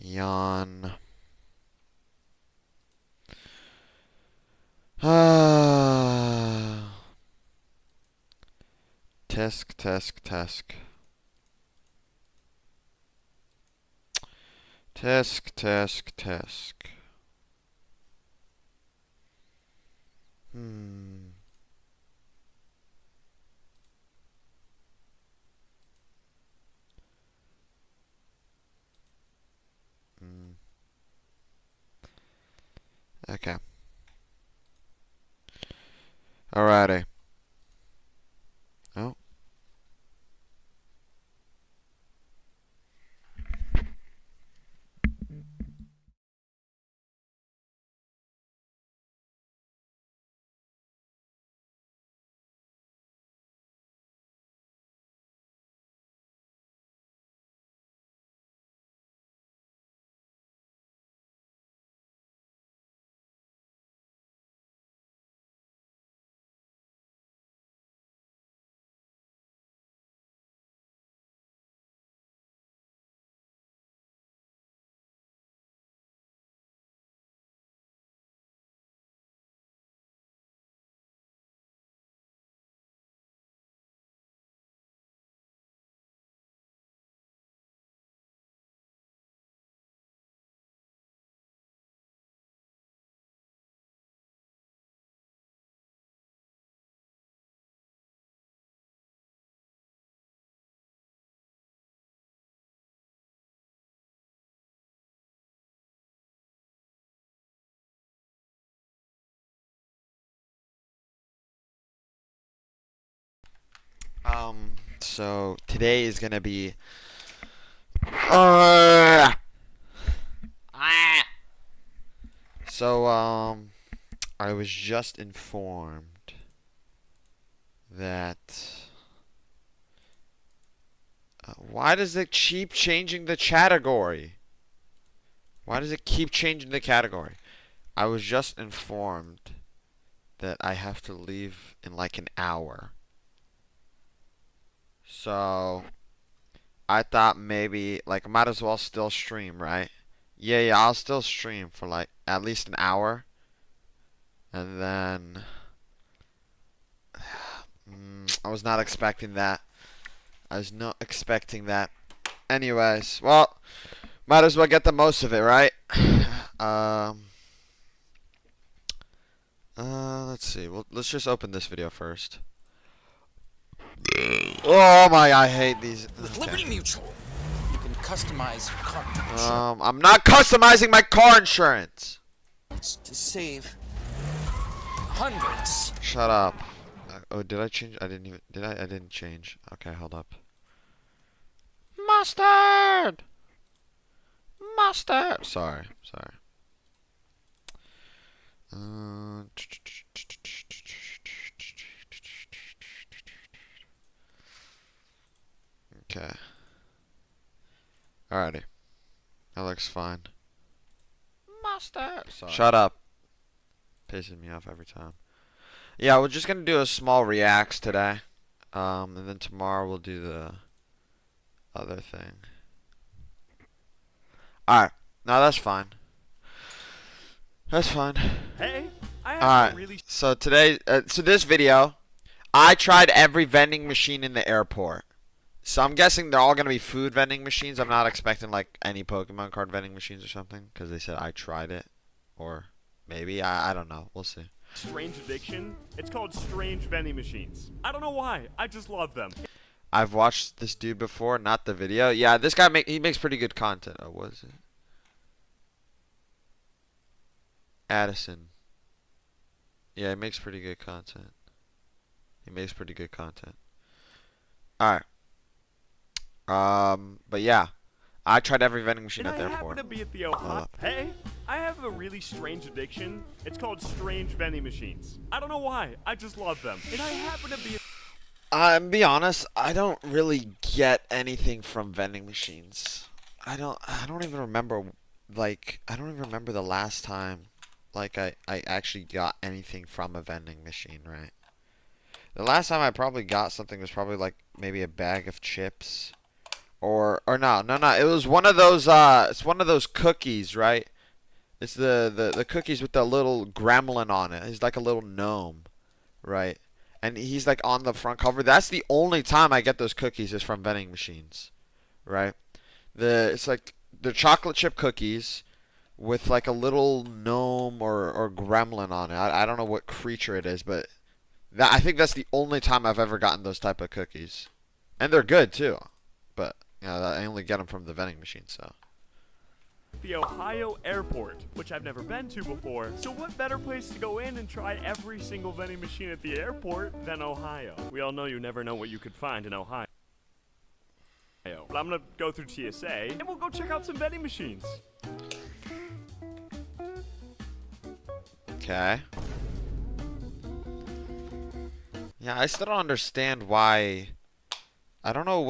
Yawn. Ah. Tisk, tisk, tisk. Tisk, tisk, tisk. Hmm. Mm. Okay. Alrighty. Oh. So today is gonna be uh, ah. So I was just informed that why does it keep changing the category? Why does it keep changing the category? I was just informed that I have to leave in like an hour. So I thought maybe like I might as well still stream, right? Yeah, I'll still stream for like at least an hour. And then I was not expecting that. I was not expecting that. Anyways, well, might as well get the most of it, right? Um, let's see. Well, let's just open this video first. Oh my, I hate these. With Okay. Liberty Mutual, you can customize your car insurance I'm not customizing my car insurance. to save hundreds. Shut up. Oh, did I change? I didn't even. Did I? I didn't change. Okay, hold up. Mustard. Mustard. Sorry. Uh, okay. Alrighty. That looks fine. Mustard. Sorry. Shut up. Pissing me off every time. Yeah, we're just gonna do a small reacts today. And then tomorrow we'll do the other thing. Alright. No, that's fine. That's fine. Hey, I have Alright. a really So today, so this video, I tried every vending machine in the airport. So I'm guessing they're all gonna be food vending machines. I'm not expecting like any Pokemon card vending machines or something, because they said I tried it, or maybe I don't know. We'll see. strange addiction. It's called strange vending machines. I don't know why. I just love them. I've watched this dude before, not the video. Yeah, this guy he makes pretty good content. Oh, was it? Addison. Yeah, he makes pretty good content. Alright. But yeah. I tried every vending machine And at the I happen airport. to be at the Ohio. Hey, I have a really strange addiction. It's called strange vending machines. I don't know why. I just love them. And I happen to be Be honest, I don't really get anything from vending machines. I don't even remember, like, I don't even remember the last time, like, I actually got anything from a vending machine, right? The last time I probably got something was probably, like, maybe a bag of chips, or no, it was one of those it's one of those cookies, right? It's the cookies with the little gremlin on it. He's like a little gnome, right? And he's like on the front cover. That's the only time I get those cookies is from vending machines, right? It's like the chocolate chip cookies with like a little gnome or gremlin on it. I don't know what creature it is, but I think that's the only time I've ever gotten those type of cookies, and they're good too. But I only get them from the vending machine, so. The Ohio Airport, which I've never been to before. So what better place to go in and try every single vending machine at the airport than Ohio? We all know you never know what you could find in Ohio. But I'm gonna go through TSA and we'll go check out some vending machines. Okay. Yeah, I still don't understand why. I don't know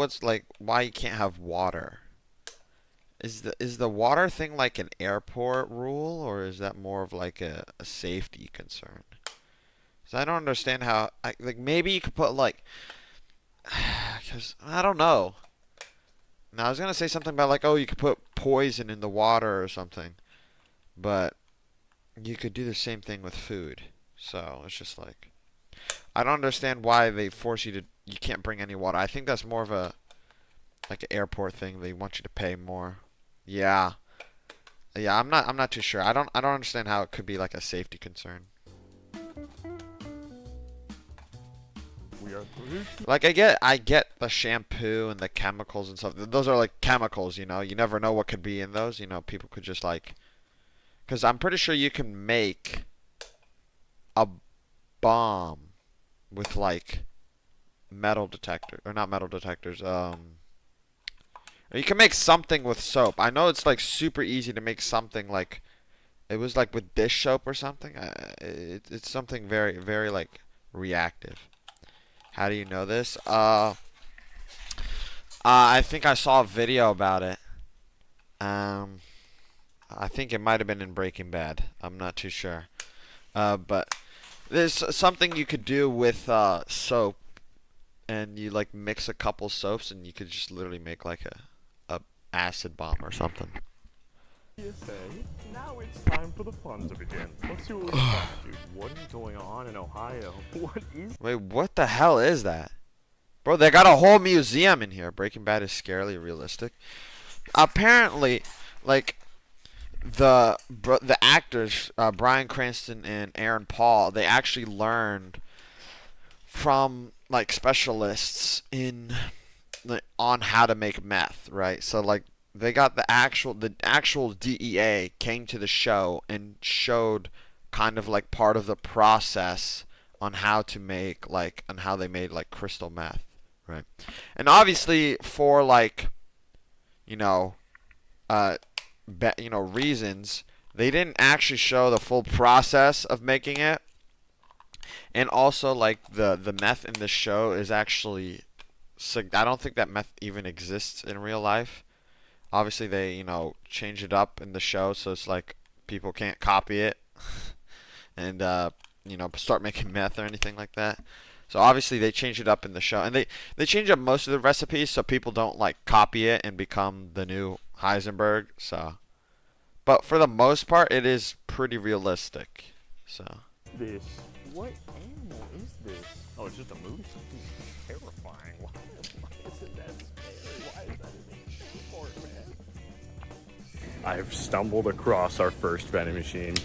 why you can't have water. Is the water thing like an airport rule, or is that more of like a safety concern? 'Cause I don't understand how like maybe you could put like, cause I don't know. Now I was gonna say something about like, oh, you could put poison in the water or something, but you could do the same thing with food. So it's just like, I don't understand why they force you can't bring any water. I think that's more of a like an airport thing. They want you to pay more. Yeah. Yeah, I'm not too sure. I don't understand how it could be like a safety concern. We are through. Like I get the shampoo and the chemicals and stuff. Those are like chemicals, you know. You never know what could be in those. You know, people could just like, because I'm pretty sure you can make a bomb with like metal detector, or not metal detectors. You can make something with soap. I know it's like super easy to make something like, it was like with dish soap or something. It's something very, very like reactive. How do you know this? I think I saw a video about it. I think it might have been in Breaking Bad. I'm not too sure. But there's something you could do with soap, and you like mix a couple soaps, and you could just literally make like a acid bomb or something. TSA. Now it's time for the fun to begin. Let's see what we got, dude. What is going on in Ohio? What is? Wait, what the hell is that? Bro, they got a whole museum in here. Breaking Bad is scarily realistic. Apparently, like, the actors, Bryan Cranston and Aaron Paul, they actually learned from, like, specialists on how to make meth, right? So, like, they got the actual DEA came to the show and showed kind of like part of the process on how to make on how they made like crystal meth, right? And obviously for like, reasons, they didn't actually show the full process of making it. And also like the meth in the show is actually, I don't think that meth even exists in real life. Obviously, they, change it up in the show, so it's like people can't copy it and, start making meth or anything like that. So obviously, they change it up in the show. And they change up most of the recipes so people don't, like, copy it and become the new Heisenberg. So, but for the most part, it is pretty realistic. So. This. What animal is this? Oh, it's just a moose? Terrifying. Why isn't that scary? Why is that in the airport, man? I've stumbled across our first vending machine.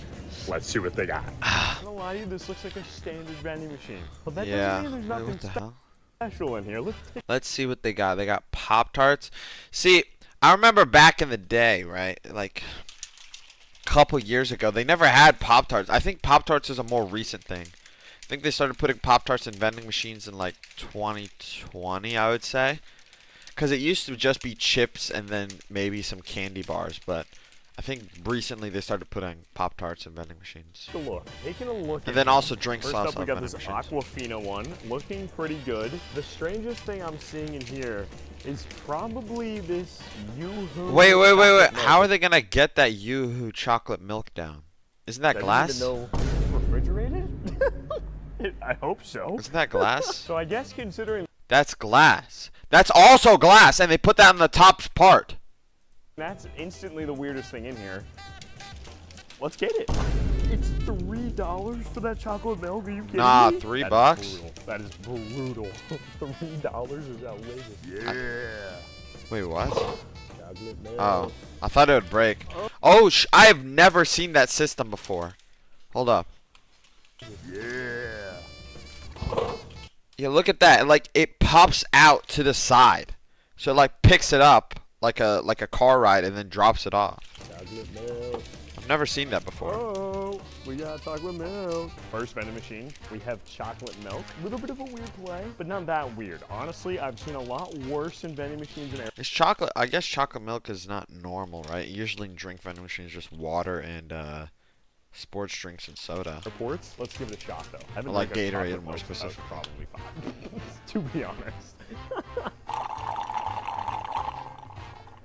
Let's see what they got. I'm gonna lie to you, this looks like a standard vending machine. But that doesn't mean there's Wait, nothing what the hell? special in here. Let's see what they got. They got Pop-Tarts. See, I remember back in the day, right? Like a couple years ago, they never had Pop-Tarts. I think Pop-Tarts is a more recent thing. I think they started putting Pop-Tarts in vending machines in like 2020, I would say. Because it used to just be chips and then maybe some candy bars. But I think recently they started putting Pop-Tarts in vending machines. Taking a look. And then also drink First sauce up, we on got vending this machines. Aquafina one, looking pretty good. The strangest thing I'm seeing in here is probably this Yoo-hoo. Wait. chocolate milk. How are they going to get that Yoo-hoo chocolate milk down? Isn't that glass? I didn't even know refrigerated? I hope so. Isn't that glass? So I guess considering That's glass. That's also glass, and they put that on the top part. That's instantly the weirdest thing in here. Let's get it. It's $3 for that chocolate milk. Are you kidding Nah, me? $3 That bucks? is brutal. That is brutal. $3 is outrageous. Yeah. Wait, what? Chocolate milk. Oh, I thought it would break. Oh, I have never seen that system before. Hold up. Yeah. Yeah, look at that. Like it pops out to the side, so it like picks it up like a car ride and then drops it off. Chocolate milk. I've never seen that before. Oh, we got chocolate milk. First vending machine, we have chocolate milk. A little bit of a weird play, but not that weird. Honestly, I've seen a lot worse in vending machines in It's chocolate. I guess chocolate milk is not normal, right? Usually in drink vending machines, just water and sports drinks and soda. airports. Let's give it a shot though. I haven't Like drank a Gatorade, chocolate more milk since I was specific. Probably 5, to be honest.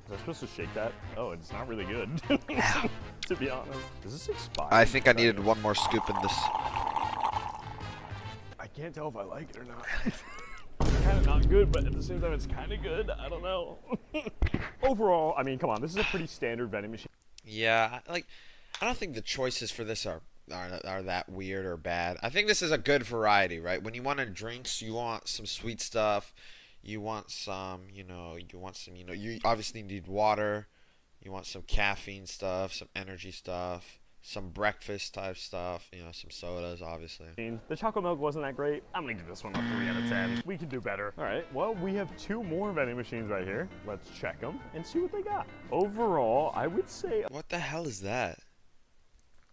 Was I supposed to shake that? Oh, it's not really good. To be honest. Does this expire? I think I needed one more scoop in this. I can't tell if I like it or not. It's kind of not good, but at the same time, it's kind of good. I don't know. Overall, I mean, come on. This is a pretty standard vending machine. Yeah, like I don't think the choices for this are that weird or bad. I think this is a good variety, right? When you want drinks, you want some sweet stuff. You want some, you obviously need water. You want some caffeine stuff, some energy stuff, some breakfast type stuff, some sodas, obviously. The chocolate milk wasn't that great. I'm gonna give this one a 3 out of 10. We could do better. All right, well, we have 2 more vending machines right here. Let's check them and see what they got. Overall, I would say What the hell is that?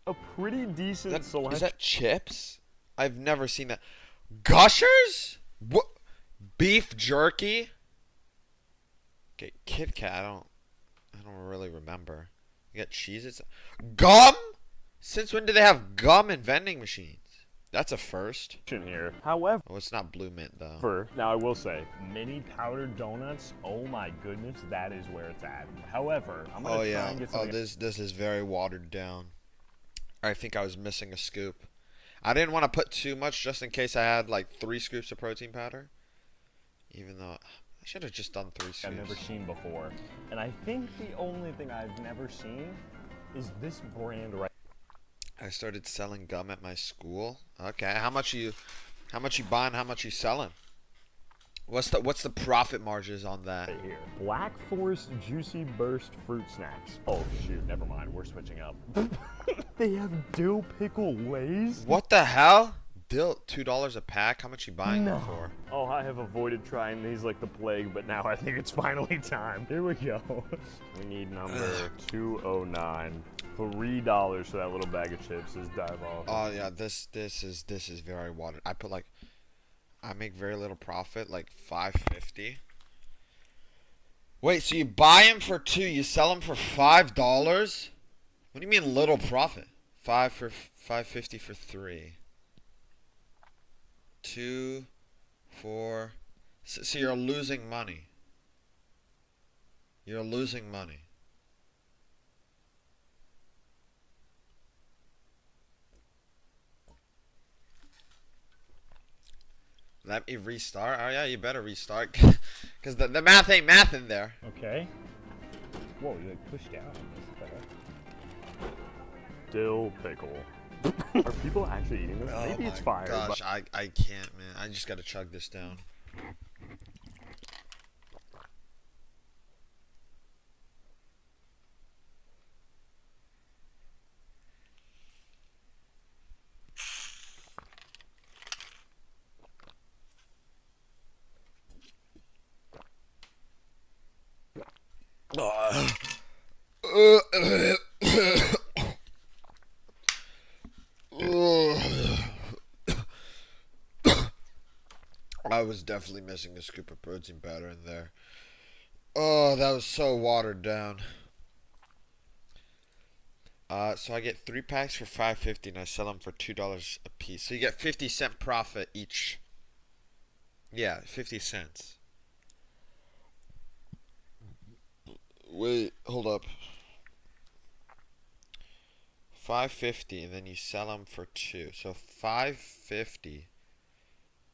a pretty decent Is selection. that chips? I've never seen that. Gushers? What? Beef jerky? Okay, Kit Kat. I don't really remember. You got Cheez-Its. Gum? Since when do they have gum in vending machines? That's a first. Here. However, Oh, it's not Blue Mint though. now I will say, mini powdered donuts, oh my goodness, that is where it's at. However, I'm gonna Oh try yeah. and get Oh, something. this is very watered down. I think I was missing a scoop. I didn't want to put too much just in case I had like 3 scoops of protein powder. Even though I should have just done 3 scoops. I've never seen before. And I think the only thing I've never seen is this brand right I started selling gum at my school. Okay, how much you buying? How much you selling? What's the profit margins on that? here. Black Forest Juicy Burst Fruit Snacks. Oh shoot, never mind, we're switching up. They have dill pickle lays? What the hell? Dill, $2 a pack. How much you buying No. them for? Oh, I have avoided trying these like the plague, but now I think it's finally time. Here we go. We need number 209. $3 for that little bag of chips is diabolical. Oh yeah, this is very watered. I make very little profit, like $5.50. Wait, so you buy them for 2, you sell them for $5? What do you mean little profit? $5.50 for 3. 2, 4. So you're losing money. You're losing money. Let me restart. Oh yeah, you better restart, because the math ain't math in there. Okay. Whoa, you like pushed down. Dill pickle. Are people actually eating this? Oh Maybe my it's fire. gosh, I can't, man. I just gotta chug this down. I was definitely missing a scoop of protein powder in there. Oh, that was so watered down. So I get 3 packs for $5.50 and I sell them for $2 a piece. So you get 50-cent profit each. Yeah, 50 cents. Wait, hold up. $5.50 and then you sell them for 2. So $5.50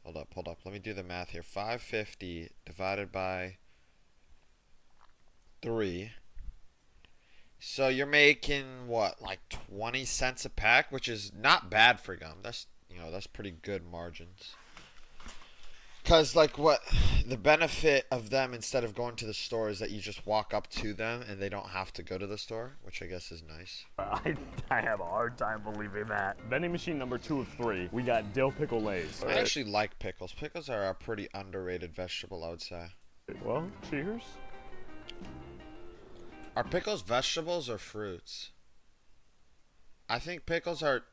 Hold up, hold up. Let me do the math here. 550 divided by 3. So you're making what, like 20 cents a pack, which is not bad for gum. That's, you know, that's pretty good margins. Cause like what the benefit of them instead of going to the store is that you just walk up to them and they don't have to go to the store, which I guess is nice. I have a hard time believing that. Vending machine number 2 of 3. We got dill pickle lays. I actually like pickles. Pickles are a pretty underrated vegetable, I would say. Well, cheers. Are pickles vegetables or fruits? I think pickles are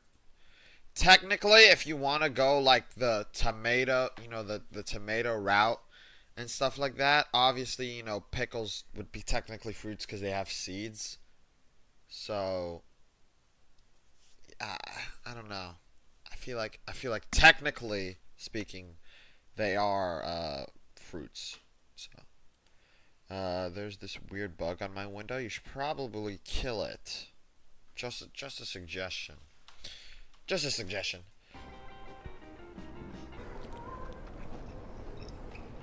technically, if you want to go like the tomato, you know, the tomato route and stuff like that, obviously, you know, pickles would be technically fruits because they have seeds. So I don't know. I feel like technically speaking, they are fruits. So there's this weird bug on my window. You should probably kill it. Just a suggestion. Just a suggestion.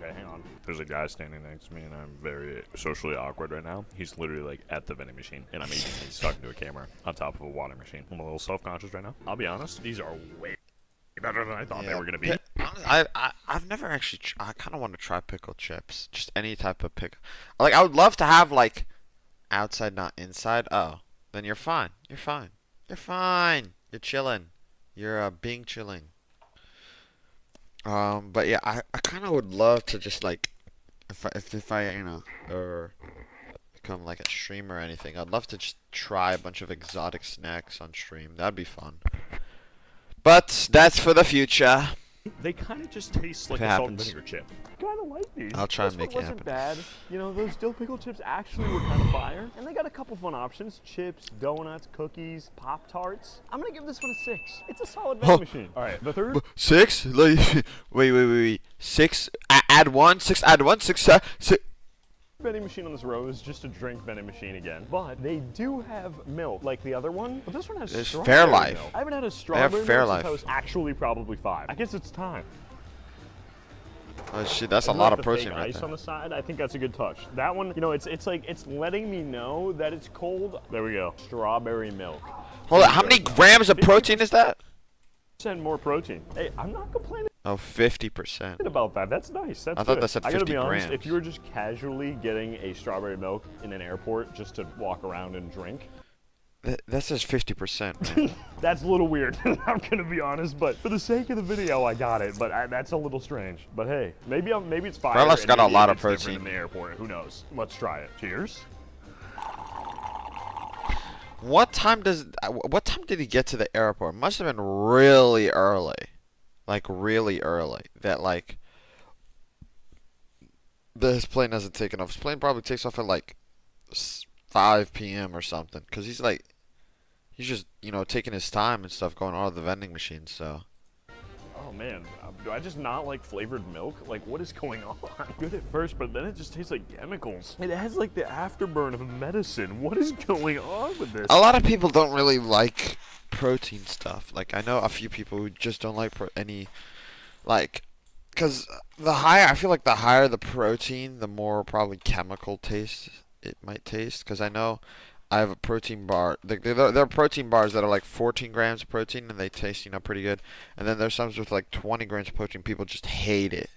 Okay, hang on. There's a guy standing next to me, and I'm very socially awkward right now. He's literally like at the vending machine, and I'm eating. He's talking to a camera on top of a water machine. I'm a little self-conscious right now. I'll be honest. These are way better than I thought they were gonna be. I've never actually. I kind of want to try pickle chips. Just any type of pickle. Like I would love to have like outside, not inside. Oh, then you're fine. You're fine. You're fine. You're chilling. You're being chilling. But yeah, I kind of would love to just like, if I you know, or become like a streamer or anything, I'd love to just try a bunch of exotic snacks on stream. That'd be fun. But that's for the future. They kind of just taste like If it a salt and happens. vinegar chip. Kind of like these. I'll try and This make one it wasn't happen. bad. You know, those dill pickle chips actually were kind of fire. And they got a couple fun options. Chips, donuts, cookies, Pop-Tarts. I'm going to give this one a 6. It's a solid vending machine. All right, the third. 6? Like, wait. 6? Add 1? 6? Add 1? 6? 6? Vending machine on this row is just a drink vending machine again. But they do have milk like the other one. But this one has There's strawberry Fairlife. milk. I haven't had a strawberry milk Fairlife. since I was actually probably 5. I guess it's time. Oh shit, that's a And lot like of the protein fake right ice there. on the side, I think that's a good touch. That one, you know, it's like it's letting me know that it's cold. There we go. Strawberry milk. Hold on, how many grams of protein is that? 10% more protein. Hey, I'm not complaining Oh, 50%. about that. That's nice. That's I thought good. that said I gotta 50 be honest, grams. if you were just casually getting a strawberry milk in an airport just to walk around and drink, That says 50%, man. that's a little weird. I'm gonna be honest, but for the sake of the video, I got it. But that's a little strange. But hey, maybe it's fire. Fairlife's and got a maybe lot of it's different protein. in the airport. Who knows? Let's try it. Cheers. What time did he get to the airport? Must have been really early. Like really early. That like his plane hasn't taken off. His plane probably takes off at like 5 p.m. or something. Cause he's just, you know, taking his time and stuff going on at the vending machines. So Oh man, do I just not like flavored milk? Like, what is going on? Good at first, but then it just tastes like chemicals. It has like the afterburn of medicine. What is going on with this? a lot of people don't really like protein stuff. Like I know a few people who just don't like any, like, cause I feel like the higher the protein, the more probably chemical taste it might taste. Cause I know I have a protein bar. There are protein bars that are like 14 grams of protein and they taste, you know, pretty good. And then there's some with like 20 grams of protein. People just hate it.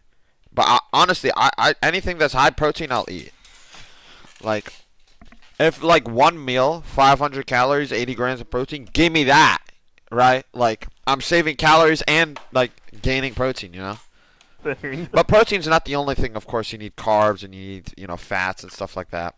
But honestly, I anything that's high protein, I'll eat. Like, if like one meal, 500 calories, 80 grams of protein, give me that, right? Like, I'm saving calories and like gaining protein, you know. Thing. But protein's not the only thing. Of course, you need carbs and you need, you know, fats and stuff like that.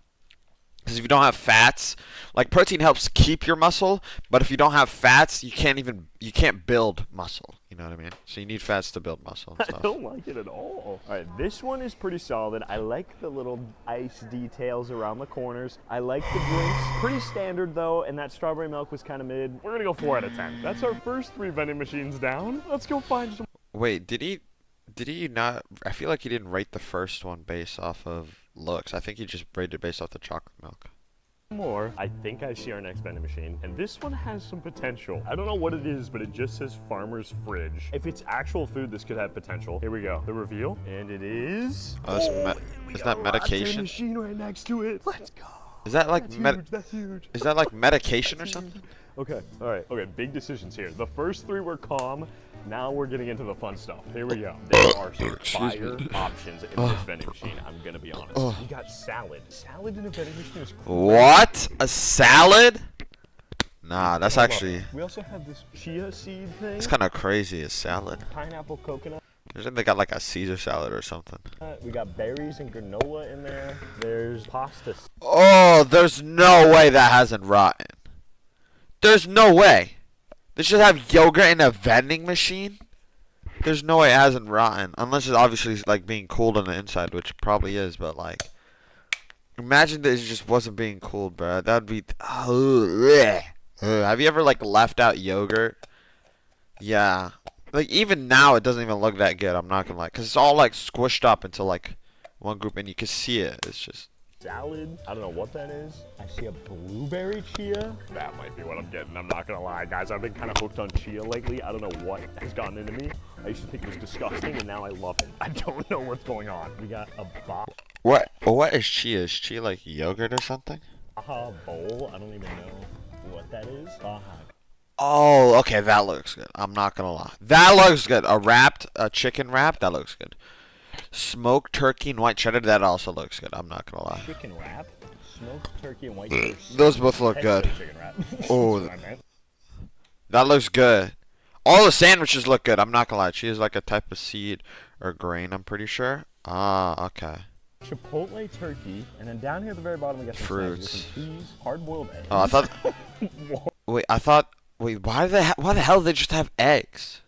Because if you don't have fats, like protein helps keep your muscle, but if you don't have fats, you can't build muscle. You know what I mean? So you need fats to build muscle and I stuff. don't like it at all. All right, this one is pretty solid. I like the little ice details around the corners. I like the drinks. Pretty standard though, and that strawberry milk was kind of mid. We're gonna go 4 out of 10. That's our first 3 vending machines down. Let's go find some. Wait, did he not? I feel like he didn't rate the first one based off of looks. I think he just rated based off the chocolate milk. more. I think I see our next vending machine, and this one has some potential. I don't know what it is, but it just says Farmer's Fridge. If it's actual food, this could have potential. Here we go. The reveal, and it is. Oh, is that medication? Machine right next to it. Let's go. Is that like That's huge. Is that like medication or something? Okay, all right. Okay, big decisions here. The first three were calm. Now we're getting into the fun stuff. Here we go. There are some fire options in this vending machine. I'm gonna be honest. We got salad. Salad in a vending machine is crazy. What? A salad? Nah, that's actually. We also have this chia seed thing. It's kind of crazy. A salad. Pineapple coconut. There's they got like a Caesar salad or something. We got berries and granola in there. There's pasta. Oh, there's no way that hasn't rotten. There's no way. They should have yogurt in a vending machine? There's no way it hasn't rotten. Unless it's obviously like being cooled on the inside, which it probably is, but like. Imagine that it just wasn't being cooled, bro. That would be. Have you ever like left out yogurt? Yeah. Like even now it doesn't even look that good, I'm not gonna lie. Cause it's all like squished up into like one group and you can see it. It's just. Salad. I don't know what that is. I see a blueberry chia. That might be what I'm getting. I'm not gonna lie, guys. I've been kind of hooked on chia lately. I don't know what has gotten into me. I used to think it was disgusting, and now I love it. I don't know what's going on. We got a What is chia? Is chia like yogurt or something? Baja bowl. I don't even know what that is. Baja. Oh, okay. That looks good. I'm not gonna lie. That looks good. A chicken wrap. That looks good. Smoked turkey and white cheddar, that also looks good. I'm not gonna lie. Chicken wrap, smoked turkey and white cheddar. Those both look good. Chicken wrap. Oh, that looks good. All the sandwiches look good. I'm not gonna lie. She is like a type of seed or grain, I'm pretty sure. Ah, okay. Chipotle turkey, and then down here at the very bottom we got some fruits, some cheese, hard-boiled eggs. Oh, I thought. Wait, why the hell did they just have eggs?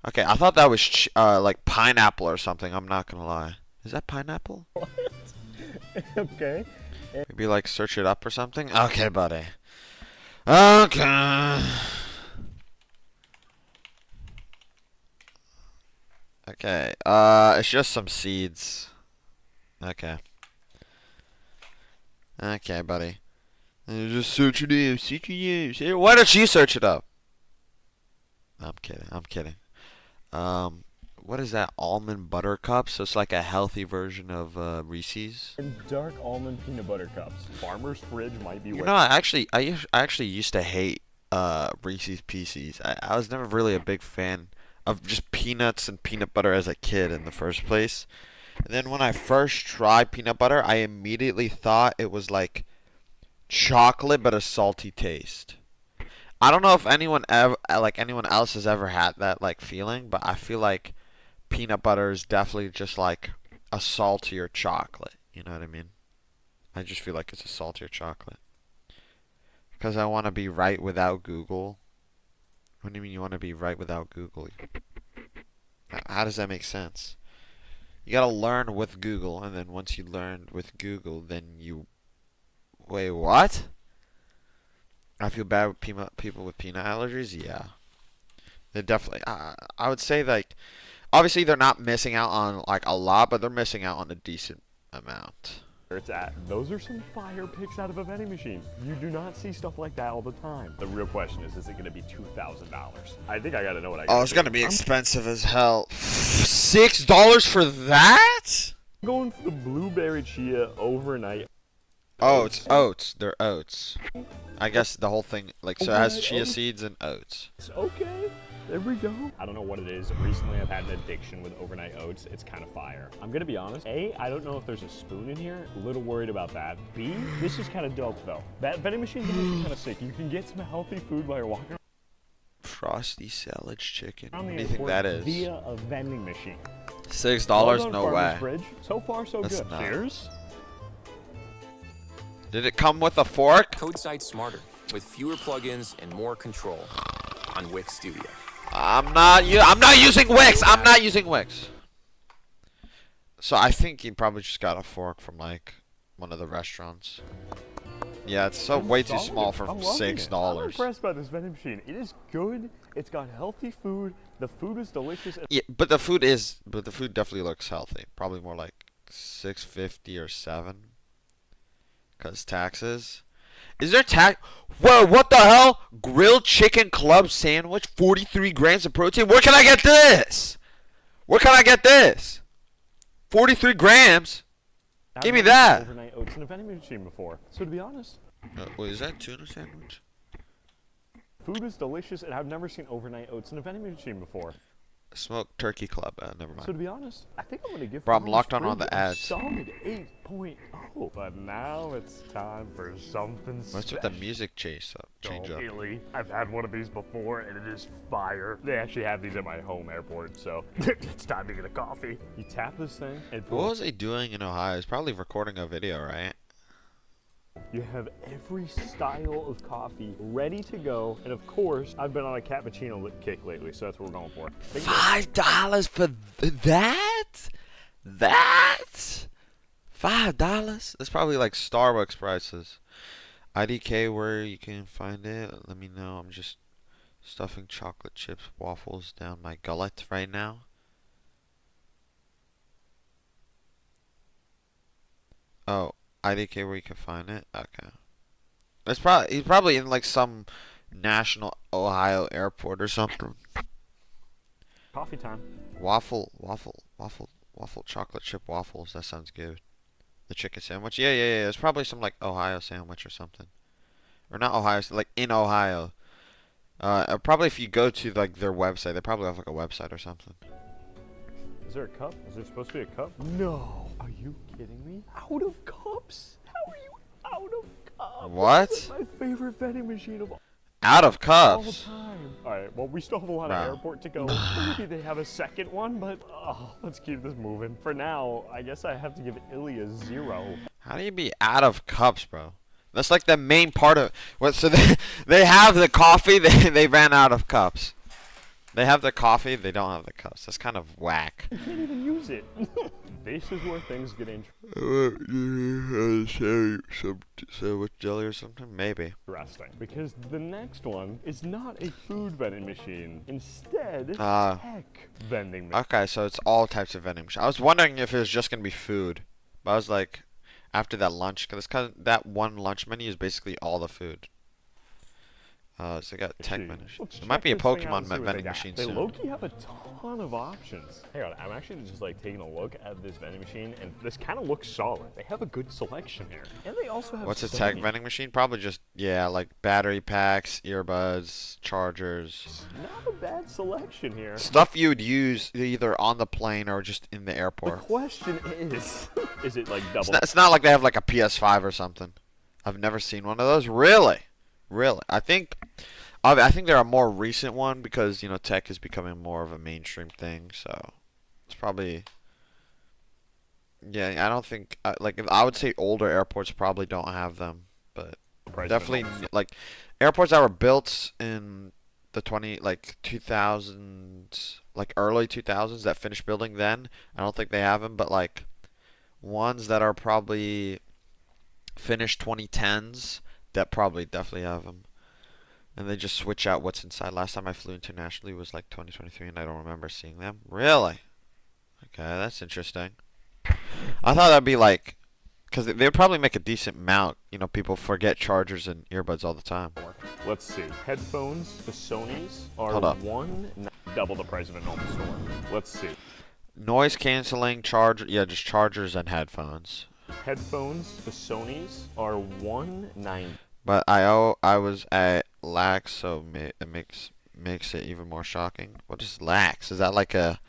Okay, I thought that was like pineapple or something. I'm not gonna lie. Is that pineapple? What? Okay. Maybe like search it up or something. Okay, buddy. Okay. Okay. It's just some seeds. Okay. Okay, buddy. Just search it up. Why don't you search it up? I'm kidding. I'm kidding. What is that? Almond butter cups? So it's like a healthy version of Reese's. And dark almond peanut butter cups. Farmer's Fridge might be. You know, I actually used to hate Reese's Pieces. I was never really a big fan of just peanuts and peanut butter as a kid in the first place. And then when I first tried peanut butter, I immediately thought it was like chocolate but a salty taste. I don't know if anyone else has ever had that like feeling, but I feel like peanut butter is definitely just like a saltier chocolate. You know what I mean? I just feel like it's a saltier chocolate. Because I want to be right without Google. What do you mean you want to be right without Google? How does that make sense? You gotta learn with Google, and then once you learn with Google, then you... Wait, what? I feel bad with people with peanut allergies? Yeah. They definitely... I would say, like... Obviously, they're not missing out on, like, a lot, but they're missing out on a decent amount. Where it's at. Those are some fire picks out of a vending machine. You do not see stuff like that all the time. The real question is it going to be $2,000? I think I got to know what I got. Oh, it's going to be expensive as hell. $6 for that? I'm going for the blueberry chia overnight. Oh, it's oats. They're oats. I guess the whole thing, like, so it has chia seeds and oats. Okay. There we go. I don't know what it is. Recently, I've had an addiction with overnight oats. It's kind of fire. I'm gonna be honest. A, I don't know if there's a spoon in here. A little worried about that. B, this is kind of dope though. That vending machine is kind of sick. You can get some healthy food while you're walking around. Frosty Salad Chicken. What do you think that is? Via a vending machine. $6? No way. Fridge. So far, so That's good. not. Cheers. Did it come with a fork? Code Sight smarter with fewer plugins and more control on Wix Studio. I'm not using Wix. I'm not using Wix. So I think he probably just got a fork from like one of the restaurants. Yeah, it's so way too small for $6. I'm impressed by this vending machine. It is good. It's got healthy food. The food is delicious. Yeah, but the food definitely looks healthy. Probably more like $6.50 or $7. Cause taxes. Is there tax? Whoa, what the hell? Grilled chicken club sandwich, 43 grams of protein. Where can I get this? Where can I get this? 43 grams? Give me that. Overnight oats in a vending machine before. So to be honest, Wait, is that tuna sandwich? food is delicious, and I've never seen overnight oats in a vending machine before. Smoked turkey club. Never So to mind. be honest, I think I'm gonna give. Bro, I'm Farmer's locked on all Fridge the a ads. Solid 8.0. But now it's time for something What's with the music change up? Really? I've had one of these before, and it is fire. They actually have these at my home airport, so it's time to get a coffee. You tap this thing, and What was he doing in Ohio? He's probably recording a video, right? you have every style of coffee ready to go. And of course, I've been on a cappuccino kick lately, so that's what we're going for. $5 for that? That? $5? That's probably like Starbucks prices. IDK, where you can find it, let me know. I'm just stuffing chocolate chips, waffles down my gullet right now. Oh, IDK, where you can find it? Okay. It's probably he's probably in like some national Ohio airport or something. Coffee time. Waffle chocolate chip waffles. That sounds good. The chicken sandwich. Yeah. It's probably some like Ohio sandwich or something. Or not Ohio, like in Ohio. Probably if you go to like their website, they probably have like a website or something. Is there a cup? Is there supposed to be a cup? No. Are you kidding me? Out of cups? How are you out of cups? What? This is my favorite vending machine of Out of all cups. time. Alright, well, we still have a lot Wow. of airport to go. Maybe they have a second one, but let's keep this moving. For now, I guess I have to give Ilya 0. How do you be out of cups, bro? That's like the main part of what. So they have the coffee. They ran out of cups. They have the coffee. They don't have the cups. That's kind of whack. You can't even use it. This is where things get Sandwich jelly or something? Maybe. interesting. Because the next one is not a food vending machine. Instead, Ah. tech vending machine. Okay, so it's all types of vending machines. I was wondering if it was just gonna be food, but I was like, after that lunch, because that one lunch menu is basically all the food. So they got tech vending machines. Let's There might check be a this thing out Pokemon and see what they vending got. machine They soon. low-key have a ton of options. Hang on, I'm actually just like taking a look at this vending machine, and this kind of looks solid. They have a good selection here, and they also have. What's a so tech many- vending machine? Probably just, yeah, like battery packs, earbuds, chargers. Not a bad selection here. Stuff you would use either on the plane or just in the The airport. question is it like double? It's not like they have like a PS5 or something. I've never seen one of those. Really? Really? I think they're a more recent one because, you know, tech is becoming more of a mainstream thing. So it's probably, yeah, I don't think, like, I would say older airports probably don't have them. But Price of definitely, it. like, airports that were built in the 2000s, like early 2000s that finished building then, I don't think they have them. But like ones that are probably finished 2010s, that probably definitely have them. And they just switch out what's inside. Last time I flew internationally was like 2023, and I don't remember seeing them. Really? Okay, that's interesting. I thought that'd be like, because they would probably make a decent amount. You know, people forget chargers and earbuds all the time. Let's see. Headphones, the Sonys are Hold up. double the price of a normal store. Let's see. Noise canceling charger, yeah, just chargers and headphones. Headphones, the Sonys are $190. But I was at Lax, so it makes it even more shocking. What is Lax? Is that like a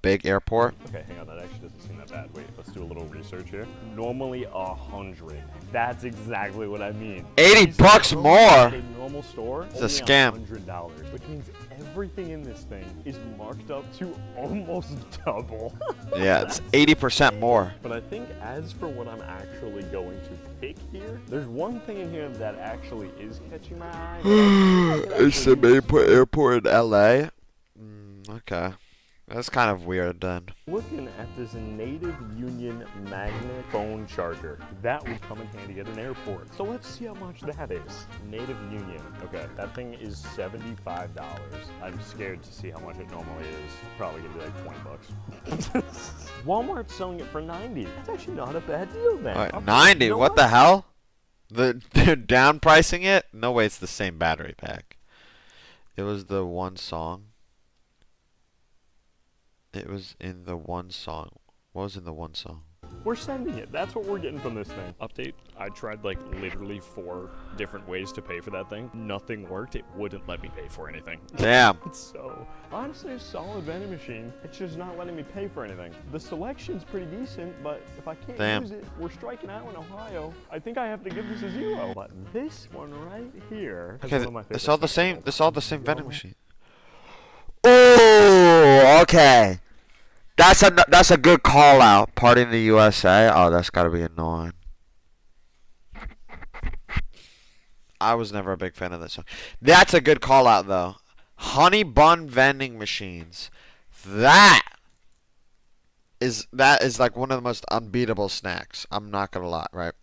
big airport? Okay, hang on, that actually doesn't seem that bad. Wait, let's do a little research here. Normally 100. That's exactly what I mean. $80 These are more? at a normal store. It's a only scam. $100, which means everything in this thing is marked up to almost double. Yeah, it's 80% more. But I think as for what I'm actually going to pick here, there's one thing in here that actually is catching my eye. It's the main airport in LA. Okay, that's kind of weird then. Looking at this Native Union magnet phone charger, that would come in handy at an airport. So let's see how much that is. Native Union. Okay, that thing is $75. I'm scared to see how much it normally is. Probably gonna be like $20. Walmart's selling it for $90. That's actually not a bad deal, man. Alright, Okay, 90. you know What the hell? They're down pricing it? No way it's the same battery pack. It was the one song. It was in the one song. What was in the one song? We're sending it. That's what we're getting from this thing. Update. I tried like literally 4 different ways to pay for that thing. Nothing worked. It wouldn't let me pay for anything. Damn. So, honestly, a solid vending machine. It's just not letting me pay for anything. The selection's pretty decent, but if I can't Damn. use it, we're striking out in Ohio. I think I have to give this a 0. But this one right here is Okay, one of my it's favorite all the snacks. same. It's all the same vending machine. Oh, okay. That's a good call out. Party in the USA. Oh, that's gotta be annoying. I was never a big fan of that song. That's a good call out though. Honey bun vending machines. That is like one of the most unbeatable snacks. I'm not gonna lie, right?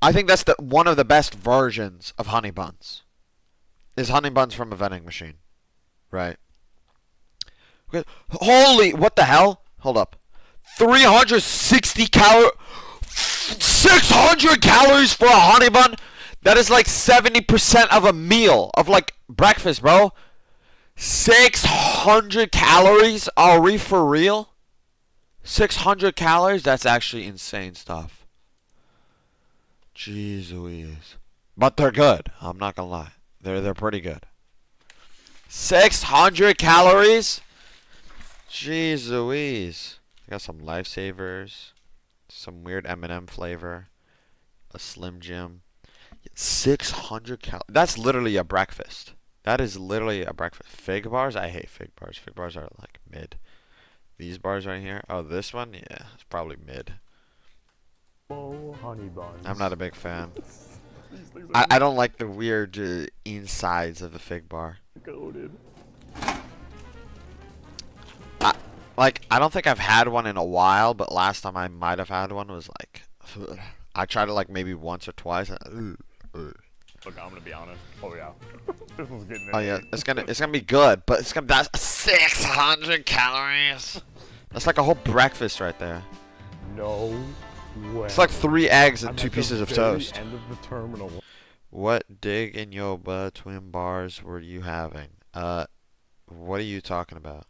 I think that's one of the best versions of honey buns. Is honey buns from a vending machine, right? Okay. Holy, what the hell? Hold up. 360 calories, 600 calories for a honey bun? That is like 70% of a meal, of like breakfast, bro. 600 calories? Are we for real? 600 calories? That's actually insane stuff. Jeez Louise. But they're good. I'm not gonna lie. They're pretty good. 600 calories? Jeez Louise. I got some Lifesavers, some weird M&M flavor, a Slim Jim. 600 calories. That's literally a breakfast. That is literally a breakfast. Fig bars? I hate fig bars. Fig bars are like mid. These bars right here. Oh, this one? Yeah, it's probably mid. Oh, honey buns. I'm not a big fan. These things are I don't like the weird insides of the fig bar. goated. I don't think I've had one in a while, but last time I might have had one was like, I tried it like maybe once or twice. And, Look, I'm gonna be honest. Oh yeah, this one's getting. oh yeah, it's gonna be good, but that's 600 calories. That's like a whole breakfast right there. No way. It's like 3 eggs and I'm 2 at the pieces of very toast. End of the terminal. What dig in your butt twin bars were you having? What are you talking about?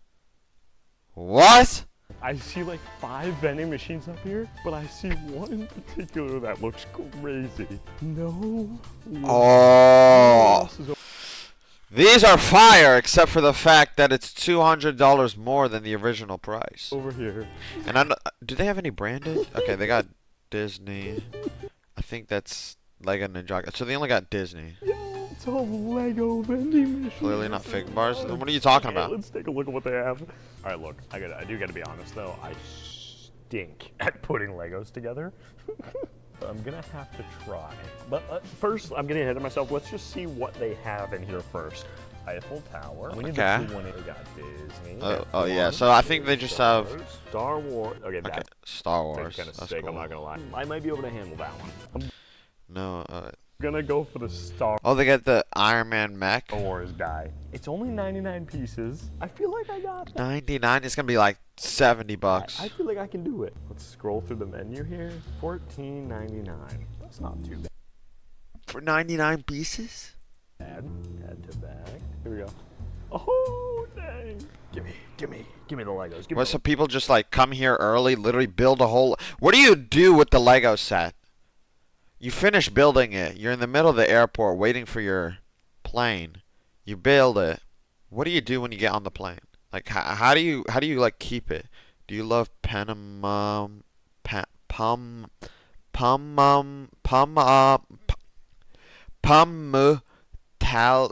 What? I see like 5 vending machines up here, but I see one in particular that looks crazy. No. Oh. These are fire, except for the fact that it's $200 more than the original price. Over here. And I don't, do they have any branded? Okay, they got Disney. I think that's Lego Ninjago. So they only got Disney. Yeah, it's a Lego vending machine. Clearly not fig bars. Then what are you talking Okay, about? let's take a look at what they have. All right, look. I do gotta be honest though. I stink at putting Legos together. I'm gonna have to try. But first, I'm getting ahead of myself. Let's just see what they have in here first. Eiffel Tower. We need Okay. to see when they got Disney. Oh yeah. So I think they just have Star Wars. Okay, okay that's Star Wars. kind of That's sick. cool. I'm not gonna lie. I might be able to handle that one. I'm No. gonna go for the Star Oh, they got the Iron Man mech. Wars guy. It's only 99 pieces. I feel like I got that. 99. It's gonna be like 70 bucks. I feel like I can do it. Let's scroll through the menu here. $14.99. That's not too For 99 pieces? bad. Add to bag. Here we go. Oh dang! Give me the Legos. Give What? me So people just like come here early, literally build a whole. What do you do with the Lego set? You finish building it. You're in the middle of the airport waiting for your plane. You build it. What do you do when you get on the plane? Like how do you like keep it? Do you love Panama pum tal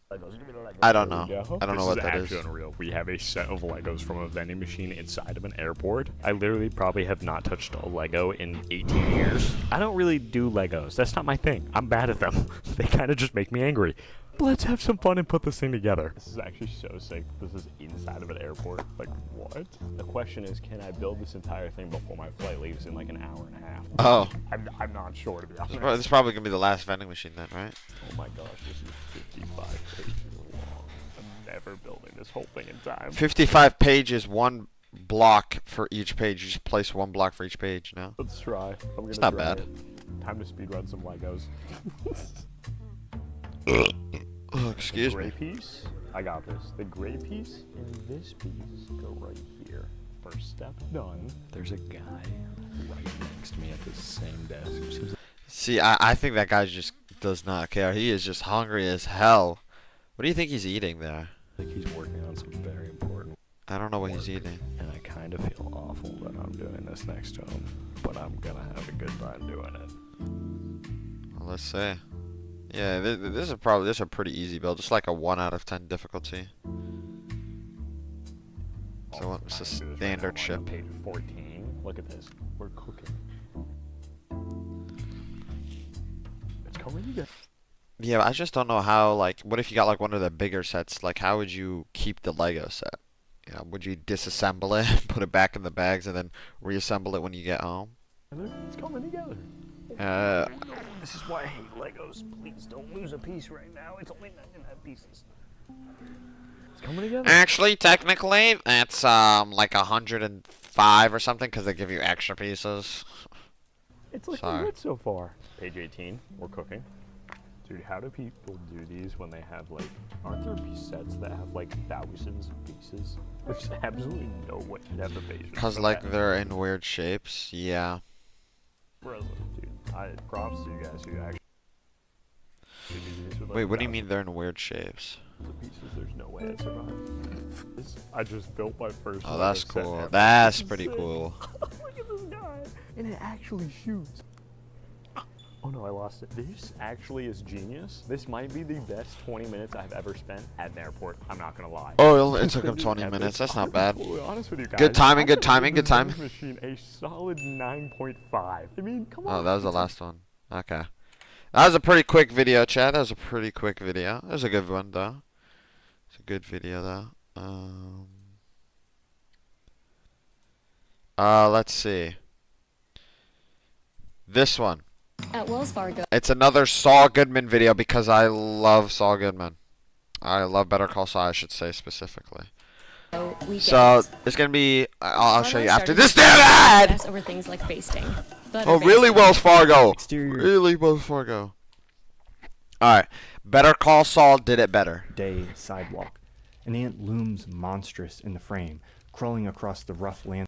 Legos. Give me the Legos. I don't There we know. go. I don't know what that This is. is actually unreal. We have a set of Legos from a vending machine inside of an airport. I literally probably have not touched a Lego in 18 years. I don't really do Legos. That's not my thing. I'm bad at them. They kind of just make me angry. But let's have some fun and put this thing together. This is actually so sick. This is inside of an airport. Like, what? The question is, can I build this entire thing before my flight leaves in like an hour and a half? Oh, I'm not sure, to be honest. this is probably gonna be the last vending machine then, right? Oh my gosh, this is 55 pages long. I'm never building this whole thing in time. 55 pages, 1 block for each page. You just place 1 block for each page now. Let's try. I'm gonna It's not try bad. it. Time to speedrun some Legos. Oh, excuse Gray me. piece. I got this. The gray piece and this piece go right here. First step done. There's a guy right next to me at the same desk. See, I think that guy just does not care. He is just hungry as hell. What do you think he's eating there? Like he's working on some very important I don't know what he's work, eating. and I kind of feel awful that I'm doing this next to him, but I'm gonna have a good time doing it. Well, let's see. Yeah, this is a pretty easy build, just like a 1 out of 10 difficulty. So it's a standard ship. Page 14. Look at this. We're cooking. It's coming together. Yeah, I just don't know how, like, what if you got, like, one of the bigger sets? Like, how would you keep the Lego set? You know, would you disassemble it, put it back in the bags, and then reassemble it when you get home? It's coming together. This is why I hate Legos. Please don't lose a piece right now. It's only 99 pieces. It's coming together. Actually, technically, it's, like 105 or something, because they give you extra pieces. It's looking Sorry. good so far. Page 18. We're cooking. Dude, how do people do these when they have, like, aren't there sets that have, like, thousands of pieces? There's absolutely no way you'd have the patience. Because, for like, that. they're in weird shapes. Yeah. Brilliant, dude. Props to you guys who actually do these with, like, Wait, what do you mean thousands they're in weird shapes? of pieces. There's no way I'd survive. I just built my first Oh, Lego that's set cool. ever. That's This pretty is sick. cool. Look at this guy. And it actually shoots. Oh no, I lost it. This actually is genius. This might be the best 20 minutes I've ever spent at an airport. I'm not gonna lie. Oh, it took him This 20 epic. minutes. That's not I'll be bad. totally honest with you guys. Good timing, I'm good gonna timing, give good timing. this machine a solid 9.5. I mean, come on. Oh, that was the it's a- last one. Okay. That was a pretty quick video, Chad. That was a pretty quick video. That was a good one, though. It's a good video, though. Let's see. This one. At Wells Fargo, It's another Saul Goodman video because I love Saul Goodman. I love Better Call Saul, I should say specifically. we So get it's gonna be. I'll show you Fargo after started this to damn ad. obsess over things like basting. But Oh, really, Wells Fargo? Exterior Really, Wells Fargo? All right. Better Call Saul did it better. day sidewalk. An ant looms monstrous in the frame, crawling across the rough land.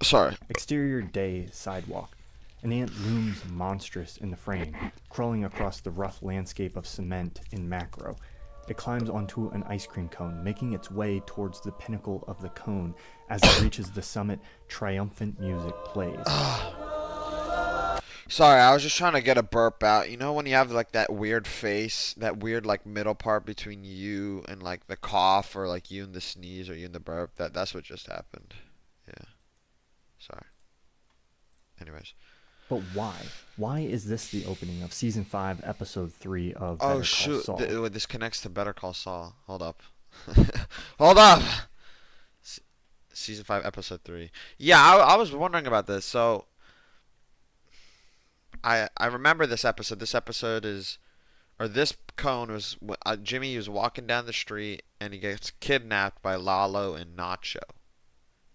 Sorry. Exterior day sidewalk. An ant looms monstrous in the frame, crawling across the rough landscape of cement in macro. It climbs onto an ice cream cone, making its way towards the pinnacle of the cone. As it reaches the summit, triumphant music plays. Sorry, I was just trying to get a burp out. You know when you have like that weird face, that weird like middle part between you and like the cough, or like you and the sneeze, or you and the burp. That's what just happened. Yeah. Sorry. Anyways. But why? Why is this the opening of season 5, episode 3 of Better Oh Call shoot! Saul? This connects to Better Call Saul. Hold up. Hold up. Season 5, episode 3. Yeah, I was wondering about this. So I remember this episode. This episode is, or this cone was Jimmy was walking down the street and he gets kidnapped by Lalo and Nacho.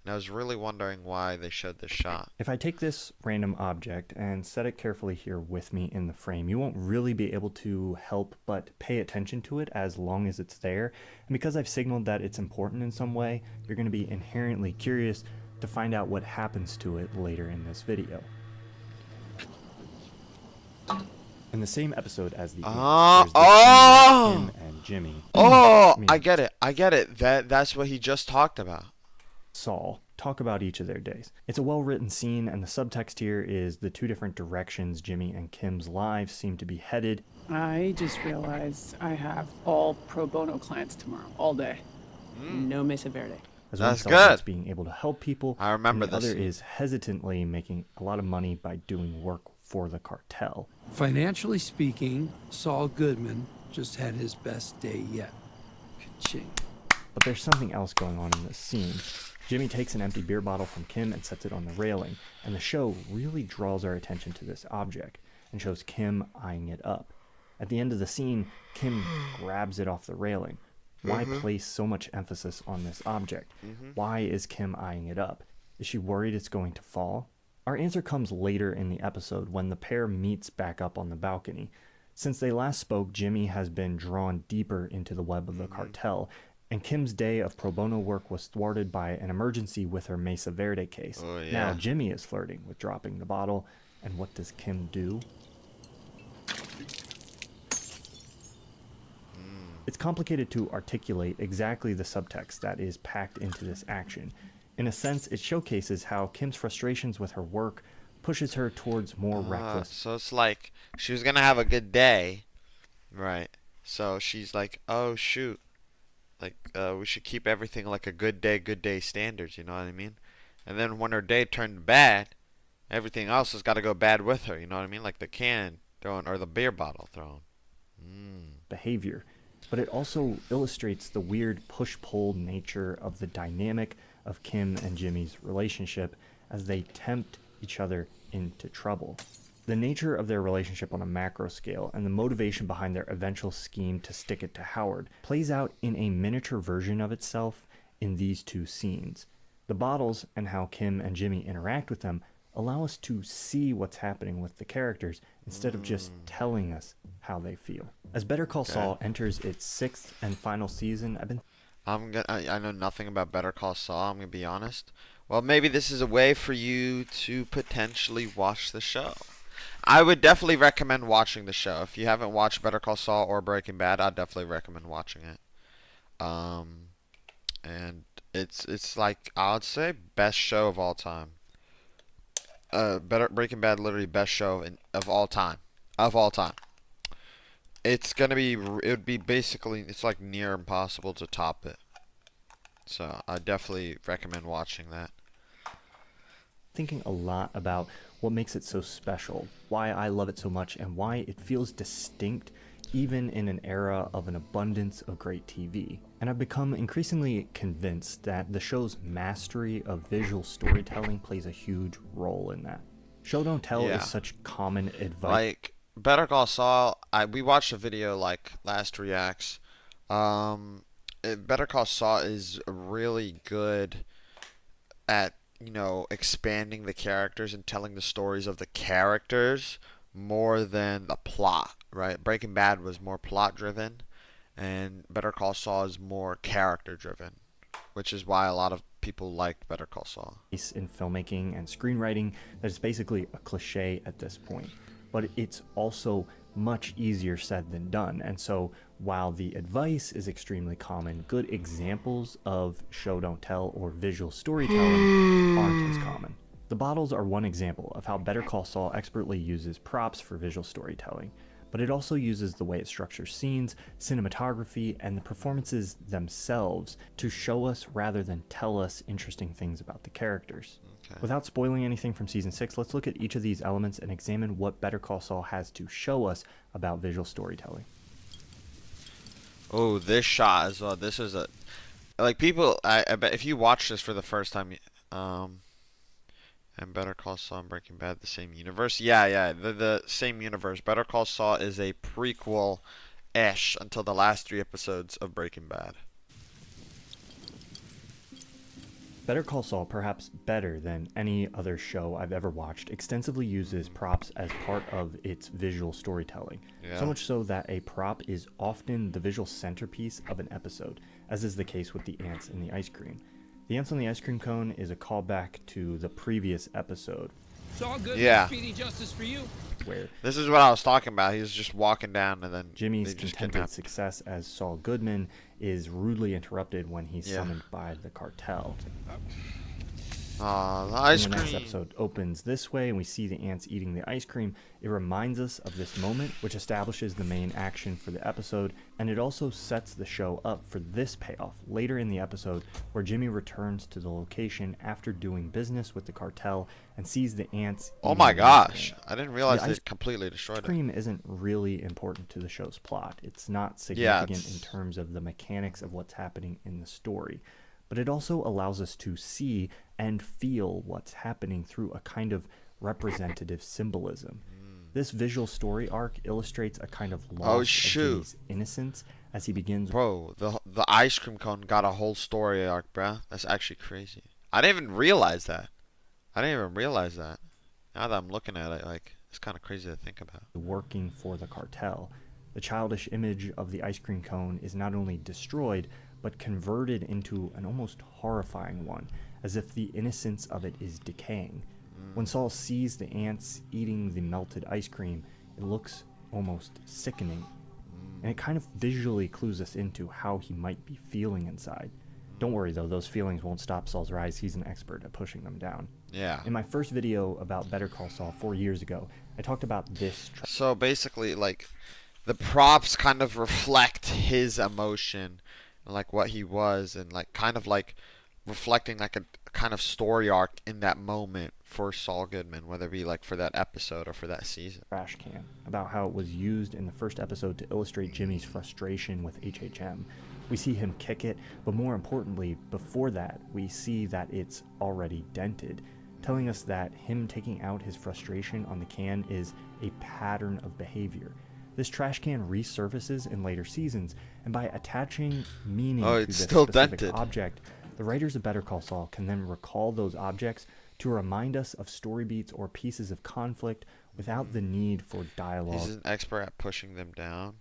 And I was really wondering why they showed this shot. If I take this random object and set it carefully here with me in the frame, you won't really be able to help but pay attention to it as long as it's there. And because I've signaled that it's important in some way, you're going to be inherently curious to find out what happens to it later in this video. In the same episode as the there's the scene with Kim and Jimmy. Oh, mean- I get it. I get it. That's what he just talked about. Saul talk about each of their days. It's a well-written scene, and the subtext here is the two different directions Jimmy and Kim's lives seem to be headed. I just realized I have all pro bono clients tomorrow, all day. No Mesa Verde. As That's one celebrates good. being able to help people, I remember and the this other scene. is hesitantly making a lot of money by doing work for the cartel. Financially speaking, Saul Goodman just had his best day yet. Ka-ching. But there's something else going on in this scene. Jimmy takes an empty beer bottle from Kim and sets it on the railing, and the show really draws our attention to this object and shows Kim eyeing it up. At the end of the scene, Kim grabs it off the railing. Why place so much emphasis on this object? Why is Kim eyeing it up? Is she worried it's going to fall? Our answer comes later in the episode when the pair meets back up on the balcony. Since they last spoke, Jimmy has been drawn deeper into the web of the cartel, and Kim's day of pro bono work was thwarted by an emergency with her Mesa Verde case. Oh, yeah. Now Jimmy is flirting with dropping the bottle, and what does Kim do? It's complicated to articulate exactly the subtext that is packed into this action. In a sense, it showcases how Kim's frustrations with her work pushes her towards more reckless. So it's like she was gonna have a good day, right? So she's like, oh shoot, like we should keep everything like a good day standards. You know what I mean? And then when her day turned bad, everything else has got to go bad with her. You know what I mean? Like the can thrown or the beer bottle thrown. Behavior. But it also illustrates the weird push-pull nature of the dynamic of Kim and Jimmy's relationship as they tempt each other into trouble. The nature of their relationship on a macro scale and the motivation behind their eventual scheme to stick it to Howard plays out in a miniature version of itself in these two scenes. The bottles and how Kim and Jimmy interact with them allow us to see what's happening with the characters instead of just telling us how they feel. As Better Call Saul enters its 6th and final season, I know nothing about Better Call Saul, I'm gonna be honest. Well, maybe this is a way for you to potentially watch the show. I would definitely recommend watching the show. If you haven't watched Better Call Saul or Breaking Bad, I'd definitely recommend watching it. And it's like, I would say best show of all time. Breaking Bad, literally best show of all time. Of all time. It's gonna be, it would be basically, it's like near impossible to top it. So I definitely recommend watching that. thinking a lot about what makes it so special, why I love it so much, and why it feels distinct even in an era of an abundance of great TV. And I've become increasingly convinced that the show's mastery of visual storytelling plays a huge role in that. Show don't tell is such common advice. Like Better Call Saul, we watched a video like Last Reacts. Better Call Saul is really good at, you know, expanding the characters and telling the stories of the characters more than the plot, right? Breaking Bad was more plot driven and Better Call Saul is more character driven, which is why a lot of people liked Better Call Saul. In filmmaking and screenwriting that is basically a cliche at this point, but it's also much easier said than done. And so while the advice is extremely common, good examples of show don't tell or visual storytelling aren't as common. The bottles are one example of how Better Call Saul expertly uses props for visual storytelling, but it also uses the way it structures scenes, cinematography, and the performances themselves to show us rather than tell us interesting things about the characters. Okay. Without spoiling anything from Season 6, let's look at each of these elements and examine what Better Call Saul has to show us about visual storytelling. Oh, this shot as well. This is a... Like, people... I bet if you watch this for the first time... and Better Call Saul and Breaking Bad, the same universe? Yeah, the same universe. Better Call Saul is a prequel-ish until the last 3 episodes of Breaking Bad. Better Call Saul, perhaps better than any other show I've ever watched, extensively uses props as part of its visual storytelling. Yeah. So much so that a prop is often the visual centerpiece of an episode, as is the case with the ants in the ice cream. The ants on the ice cream cone is a callback to the previous episode. Saul Goodman, yeah. Speedy justice for you. Where this is what I was talking about. He was just walking down and then Jimmy's contented success as Saul Goodman is rudely interrupted when he's summoned by the cartel. The ice cream. The next episode opens this way and we see the ants eating the ice cream. It reminds us of this moment, which establishes the main action for the episode, and it also sets the show up for this payoff later in the episode where Jimmy returns to the location after doing business with the cartel and sees the ants. Oh my gosh, I didn't realize they completely destroyed it. Ice cream isn't really important to the show's plot. It's not significant in terms of the mechanics of what's happening in the story. But it also allows us to see and feel what's happening through a kind of representative symbolism. This visual story arc illustrates a kind of loss of Jimmy's innocence as he begins. Bro, the ice cream cone got a whole story arc, bruh. That's actually crazy. I didn't even realize that. Now that I'm looking at it, like, it's kind of crazy to think about. working for the cartel. The childish image of the ice cream cone is not only destroyed, but converted into an almost horrifying one, as if the innocence of it is decaying. When Saul sees the ants eating the melted ice cream, it looks almost sickening. And it kind of visually clues us into how he might be feeling inside. Don't worry though, those feelings won't stop Saul's rise. He's an expert at pushing them down. Yeah. In my first video about Better Call Saul 4 years ago, I talked about this So basically, like, the props kind of reflect his emotion, and like what he was, and like kind of like reflecting like a kind of story arc in that moment for Saul Goodman, whether it be like for that episode or for that season. trash can, about how it was used in the first episode to illustrate Jimmy's frustration with HHM. We see him kick it, but more importantly, before that, we see that it's already dented, telling us that him taking out his frustration on the can is a pattern of behavior. This trash can resurfaces in later seasons, and by attaching meaning to it's this still specific dented. object, the writers of Better Call Saul can then recall those objects to remind us of story beats or pieces of conflict without the need for dialogue. He's an expert at pushing them down.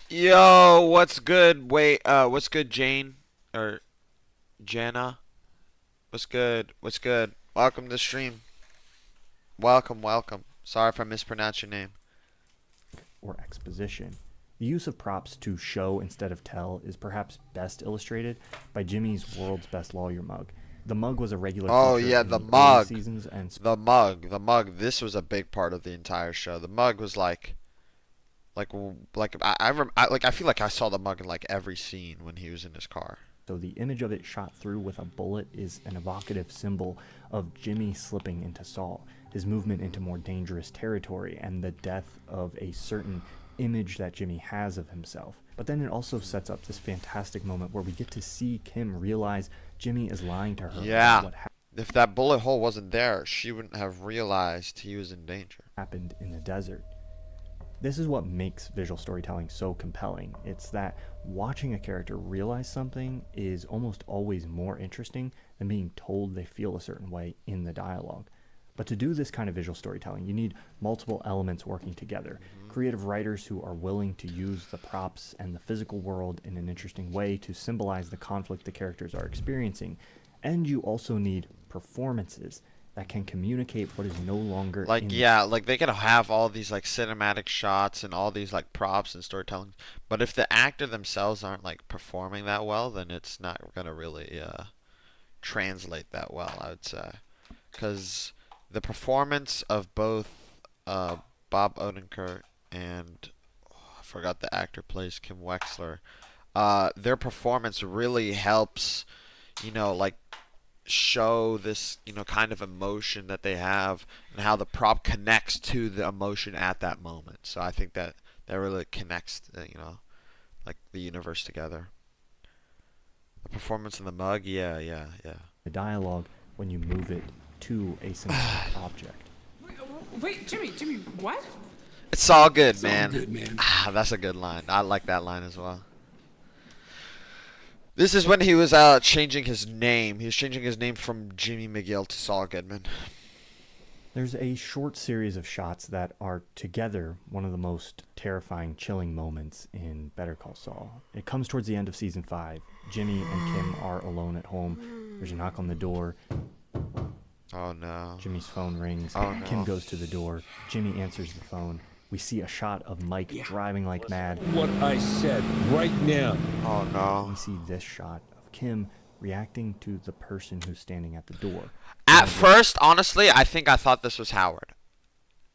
Yo, what's good? Wait, what's good, Jane? Or Jenna? What's good? What's good? Welcome to the stream. Welcome, welcome. Sorry if I mispronounced your name. Or exposition. The use of props to show instead of tell is perhaps best illustrated by Jimmy's World's Best Lawyer mug. The mug was a regular Oh feature yeah, in the early mug. seasons and The mug. This was a big part of the entire show. The mug was like I feel like I saw the mug in like every scene when he was in his car. so the image of it shot through with a bullet is an evocative symbol of Jimmy slipping into Saul, his movement into more dangerous territory, and the death of a certain image that Jimmy has of himself. But then it also sets up this fantastic moment where we get to see Kim realize Jimmy is lying to her about Yeah. what If that bullet hole wasn't there, she wouldn't have realized he was in danger. happened in the desert. This is what makes visual storytelling so compelling. It's that watching a character realize something is almost always more interesting than being told they feel a certain way in the dialogue. But to do this kind of visual storytelling, you need multiple elements working together. Creative writers who are willing to use the props and the physical world in an interesting way to symbolize the conflict the characters are experiencing. And you also need performances that can communicate what is no longer Like, in yeah, like they could have all these like cinematic shots and all these like props and storytelling, but if the actor themselves aren't like performing that well, then it's not gonna really translate that well, I would say, because the performance of both Bob Odenkirk and I forgot the actor plays Kim Wexler, their performance really helps, like show this, kind of emotion that they have and how the prop connects to the emotion at that moment. So I think that really connects, like the universe together. The performance in the mug, yeah. the dialogue when you move it to a symbolic object. Wait, Jimmy, what? It's all good, It's all man. good, man. That's a good line. I like that line as well. This is when he was changing his name. He was changing his name from Jimmy McGill to Saul Goodman. There's a short series of shots that are together one of the most terrifying, chilling moments in Better Call Saul. It comes towards the end of season 5. Jimmy and Kim are alone at home. There's a knock on the door. Oh no. Jimmy's phone rings. Oh, no. Kim goes to the door. Jimmy answers the phone. We see a shot of Mike driving like mad. What I said right now. Oh no. We see this shot of Kim reacting to the person who's standing at the door. At first, honestly, I thought this was Howard.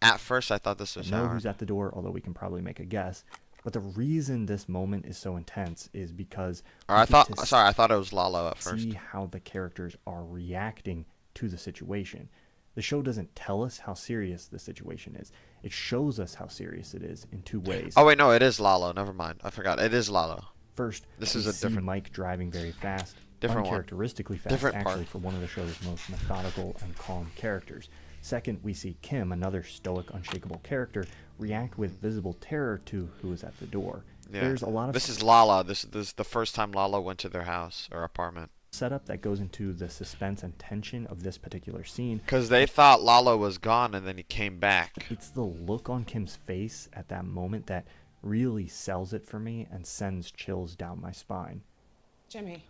At first, I thought this was know Howard. who's at the door, although we can probably make a guess. But the reason this moment is so intense is because Or we I get to thought it was Lalo at first. see how the characters are reacting to the situation. The show doesn't tell us how serious the situation is. It shows us how serious it is in two ways. Oh wait, no, it is Lalo. Never mind. I forgot. It is Lalo. First, This we is a see different- Mike driving very fast, Different one. uncharacteristically fast, Different actually, part. for one of the show's most methodical and calm characters. Second, we see Kim, another stoic, unshakable character, react with visible terror to who is at the door. Yeah. There's a lot of This is Lala. This is the first time Lala went to their house or apartment. setup that goes into the suspense and tension of this particular scene. Because they thought Lalo was gone and then he came back. It's the look on Kim's face at that moment that really sells it for me and sends chills down my spine. Jimmy.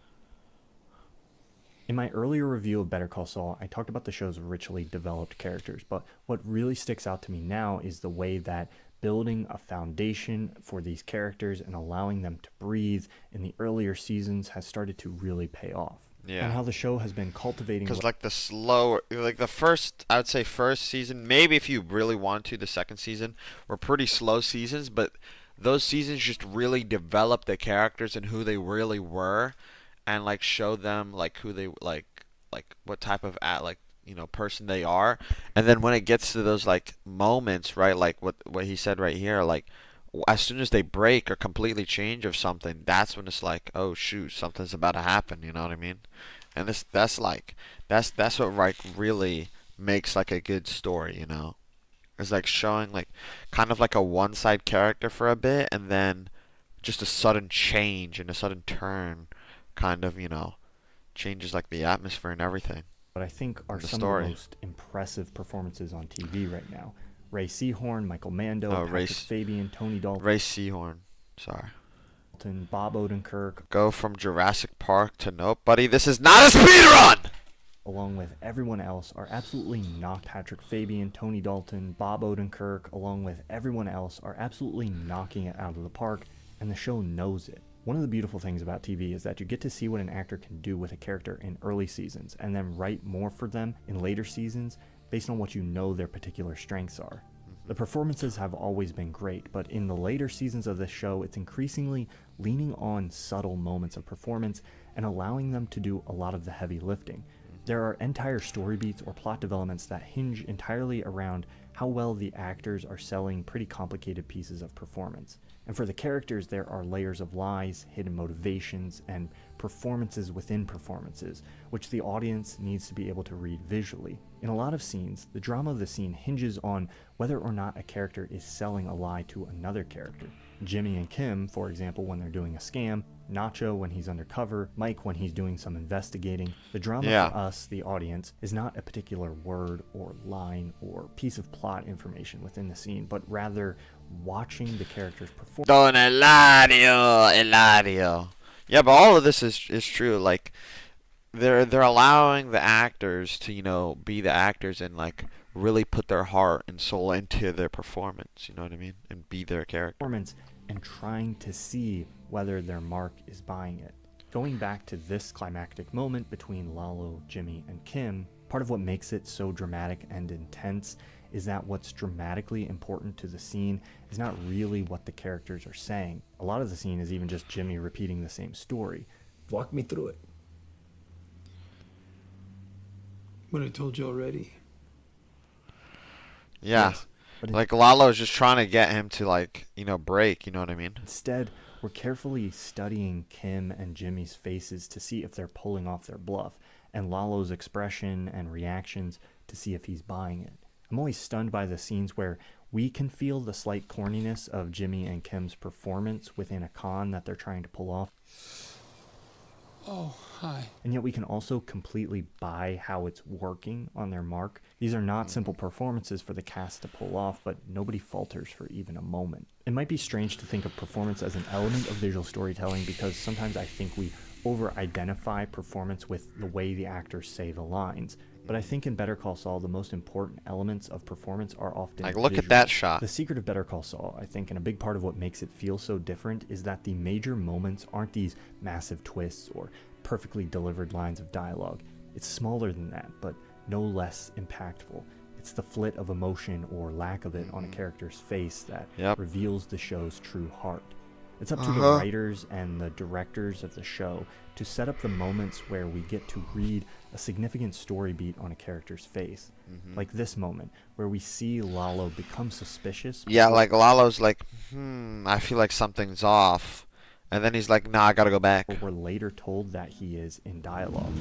In my earlier review of Better Call Saul, I talked about the show's richly developed characters, but what really sticks out to me now is the way that building a foundation for these characters and allowing them to breathe in the earlier seasons has started to really pay off. Yeah. And how the show has been cultivating... Because like the slower, like the first, I would say first season, maybe if you really want to, the second season, were pretty slow seasons, but those seasons just really developed the characters and who they really were, and like show them like who they like what type of person they are. And then when it gets to those like moments, right, like what he said right here, like as soon as they break or completely change of something, that's when it's like, oh shoot, something's about to happen, you know what I mean? And that's what like really makes like a good story, you know? It's like showing like kind of like a one-side character for a bit, and then just a sudden change and a sudden turn kind of, you know, changes like the atmosphere and everything. But I think are The some story. of the most impressive performances on TV right now. Ray Seahorn, Michael Mando, Oh, Patrick Fabian, Tony Dalton, Ray Seahorn. Sorry. Bob Odenkirk, Go from Jurassic Park to nope, buddy. This is not a speedrun! along with everyone else, are absolutely not Patrick Fabian, Tony Dalton, Bob Odenkirk, along with everyone else, are absolutely knocking it out of the park, and the show knows it. One of the beautiful things about TV is that you get to see what an actor can do with a character in early seasons, and then write more for them in later seasons based on what you know their particular strengths are. The performances have always been great, but in the later seasons of this show, it's increasingly leaning on subtle moments of performance and allowing them to do a lot of the heavy lifting. There are entire story beats or plot developments that hinge entirely around how well the actors are selling pretty complicated pieces of performance. And for the characters, there are layers of lies, hidden motivations, and performances within performances, which the audience needs to be able to read visually. In a lot of scenes, the drama of the scene hinges on whether or not a character is selling a lie to another character. Jimmy and Kim, for example, when they're doing a scam, Nacho when he's undercover, Mike when he's doing some investigating. The drama for us, the audience, is not a particular word or line or piece of plot information within the scene, but rather watching the characters perform. Don Eladio. Yeah, but all of this is true. Like they're allowing the actors to, you know, be the actors and like really put their heart and soul into their performance, you know what I mean? And be their character. And trying to see whether their mark is buying it. Going back to this climactic moment between Lalo, Jimmy, and Kim, part of what makes it so dramatic and intense is that what's dramatically important to the scene is not really what the characters are saying. A lot of the scene is even just Jimmy repeating the same story. Walk me through it. What I told you already. Yeah. Yes, but like Lalo's just trying to get him to like, you know, break, you know what I mean? Instead, we're carefully studying Kim and Jimmy's faces to see if they're pulling off their bluff, and Lalo's expression and reactions to see if he's buying it. I'm always stunned by the scenes where we can feel the slight corniness of Jimmy and Kim's performance within a con that they're trying to pull off. Oh, hi. And yet we can also completely buy how it's working on their mark. These are not simple performances for the cast to pull off, but nobody falters for even a moment. It might be strange to think of performance as an element of visual storytelling because sometimes I think we over-identify performance with the way the actors say the lines. But I think in Better Call Saul, the most important elements of performance are often Like, look at visual. that shot. The secret of Better Call Saul, I think, and a big part of what makes it feel so different is that the major moments aren't these massive twists or perfectly delivered lines of dialogue. It's smaller than that, but no less impactful. It's the flit of emotion or lack of it on a character's face that reveals the show's true heart. It's up to the writers and the directors of the show to set up the moments where we get to read a significant story beat on a character's face. Like this moment, where we see Lalo become suspicious. Yeah, like Lalo's like, I feel like something's off. And then he's like, nah, I gotta go back. Or we're later told that he is in dialogue.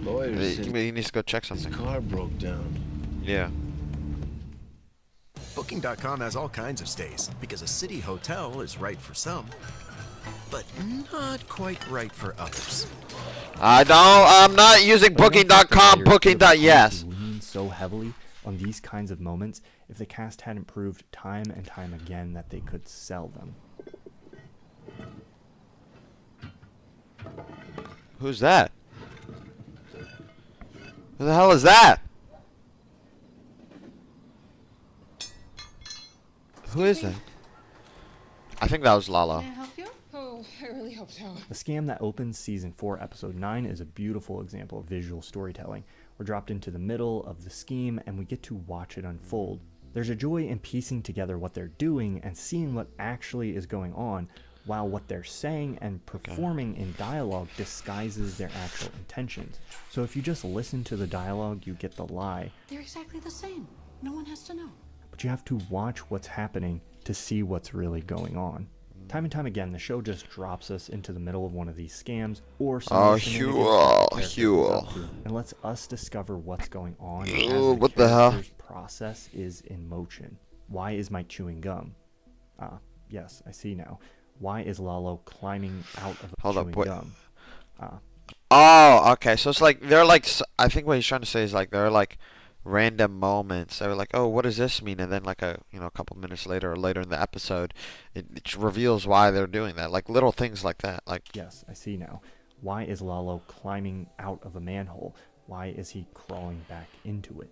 He needs to go check something. His car broke down. Yeah. Booking.com has all kinds of stays, because a city hotel is right for some, but not quite right for others. I'm not using But I don't think the Booking.com. writers Booking. would have wanted Yes. to lean so heavily on these kinds of moments if the cast hadn't proved time and time again that they could sell them. Who's that? Who the hell is that? Who is that? I think that was Lalo. help you? Oh, I really hope so. The Scam that opens season 4 episode 9 is a beautiful example of visual storytelling. We're dropped into the middle of the scheme and we get to watch it unfold. There's a joy in piecing together what they're doing and seeing what actually is going on, while what they're saying and performing in dialogue disguises their actual intentions. So if you just listen to the dialogue, you get the lie. They're exactly the same. No one has to know. But you have to watch what's happening to see what's really going on. Time and time again, the show just drops us into the middle of one of these scams or some Oh, of the shenanigans that the character is Huel. up to, and lets us discover what's going on as Ooh, the what the hell? character's process is in motion. Why is Mike chewing gum? Yes, I see now. Why is Lalo climbing out of chewing gum? Oh, okay. So it's like they're like I think what he's trying to say is like they're like random moments. They were like, oh, what does this mean? And then like a couple minutes later or later in the episode, it reveals why they're doing that. Like little things like that. Like yes, I see now. Why is Lalo climbing out of a manhole? Why is he crawling back into it?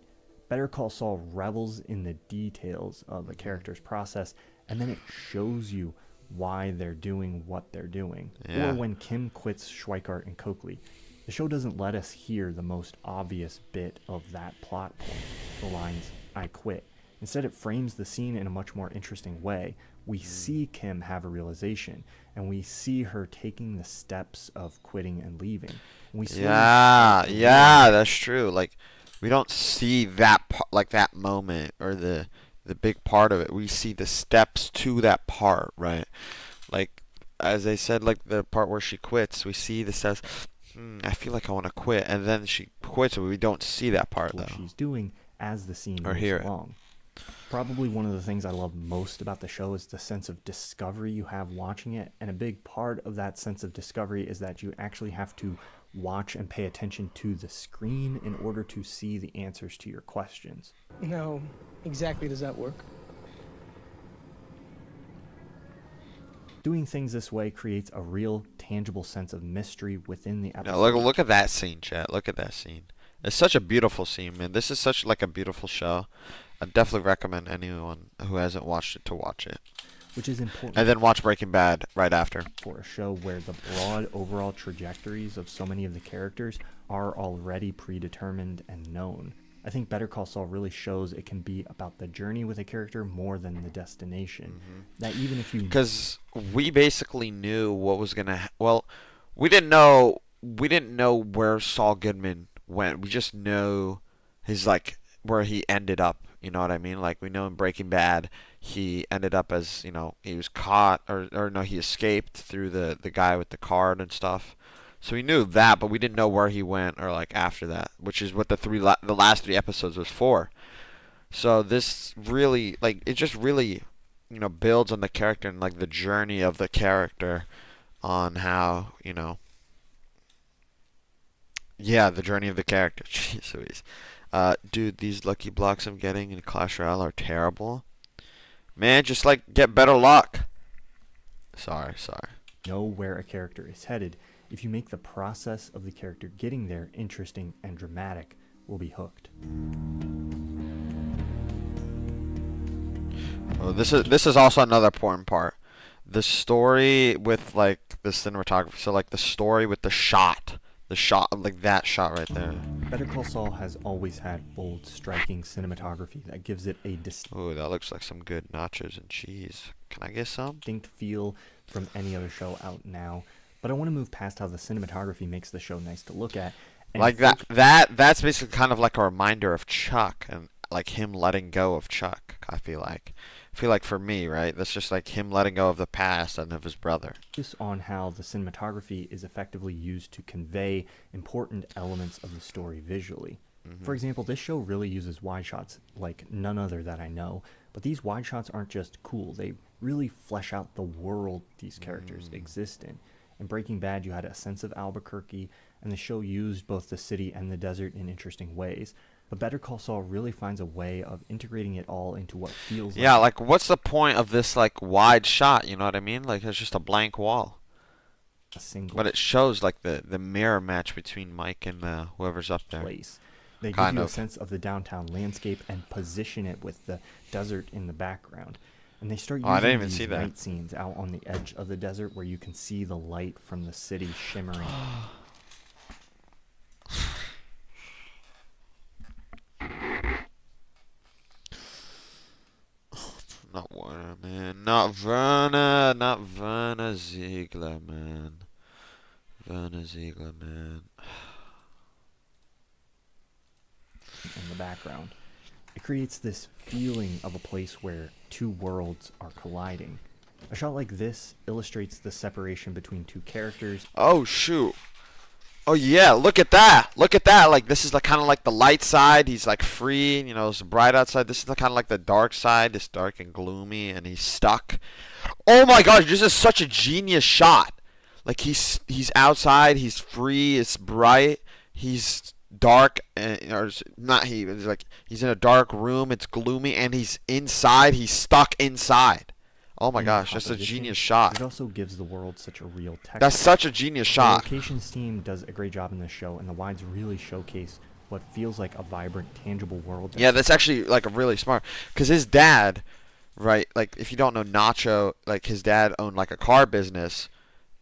Better Call Saul revels in the details of the character's process, and then it shows you why they're doing what they're doing. Yeah. Or when Kim quits Schweikart and Coakley, the show doesn't let us hear the most obvious bit of that plot point, the lines, "I quit." Instead, it frames the scene in a much more interesting way. We see Kim have a realization, and we see her taking the steps of quitting and leaving. We slowly yeah, that's true. Like we don't see that like that moment or the big part of it. We see the steps to that part, right? Like as they said, like the part where she quits, we see the steps. I feel like I want to quit, and then she quits, but we don't see that part what though. she's doing as the scene Or moves hear it. along. Probably one of the things I love most about the show is the sense of discovery you have watching it, and a big part of that sense of discovery is that you actually have to watch and pay attention to the screen in order to see the answers to your questions. How exactly does that work? Doing things this way creates a real, tangible sense of mystery within the episode. No, look at that scene, chat. Look at that scene. It's such a beautiful scene, man. This is such like a beautiful show. I definitely recommend anyone who hasn't watched it to watch it. Which is important. And then watch Breaking Bad right after. For a show where the broad overall trajectories of so many of the characters are already predetermined and known. I think Better Call Saul really shows it can be about the journey with a character more than the destination. That even if you... Because we basically knew what was gonna. Well, we didn't know where Saul Goodman went. We just know his like where he ended up. You know what I mean? Like we know in Breaking Bad, he ended up as he was caught or no, he escaped through the guy with the card and stuff. So we knew that, but we didn't know where he went or like after that, which is what the last 3 episodes was for. So this really it just really builds on the character and like the journey of the character on how the journey of the character. Jeez Louise. Dude, these lucky blocks I'm getting in Clash Royale are terrible. Man, just get better luck. Sorry. Know where a character is headed. If you make the process of the character getting there interesting and dramatic, we'll be hooked. Oh, this is also another important part. The story with like the cinematography. So like the story with the shot like that shot right there. Better Call Saul has always had bold, striking cinematography that gives it a Ooh, that looks like some good nachos and cheese. Can I get some? distinct feel from any other show out now. But I want to move past how the cinematography makes the show nice to look at. And Like that's basically kind of like a reminder of Chuck and like him letting go of Chuck. I feel like for me, right? That's just like him letting go of the past and of his brother. Focus on how the cinematography is effectively used to convey important elements of the story visually. For example, this show really uses wide shots like none other that I know, but these wide shots aren't just cool, they really flesh out the world these characters exist in. In Breaking Bad, you had a sense of Albuquerque, and the show used both the city and the desert in interesting ways. But Better Call Saul really finds a way of integrating it all into what feels Yeah, like what's the point of this like wide shot, you know what I mean? Like it's just a blank wall. a single But it shows like the mirror match between Mike and whoever's up there. place. They give Kind you a of. sense of the downtown landscape and position it with the desert in the background. And they start Oh, I didn't using even these see that. night scenes out on the edge of the desert where you can see the light from the city shimmering. Not Warner, man. Not Verna. Not Verna Ziegler, man. Verna Ziegler, man. In the background. It creates this feeling of a place where two worlds are colliding. A shot like this illustrates the separation between two characters. Oh shoot. Oh yeah, look at that. Look at that. Like this is like kind of like the light side. He's like free, you know, it's bright outside. This is kind of like the dark side. It's dark and gloomy and he's stuck. Oh my gosh, this is such a genius shot. Like he's outside, he's free, it's bright. He's dark or not it's like he's in a dark room, it's gloomy and he's inside, he's stuck inside. Oh my gosh, that's a genius shot. It also gives the world such a real texture. That's such a genius shot. The locations team does a great job in this show, and the wides really showcase what feels like a vibrant, tangible world. Yeah, that's actually like a really smart. Because his dad, right? Like if you don't know Nacho, like his dad owned like a car business,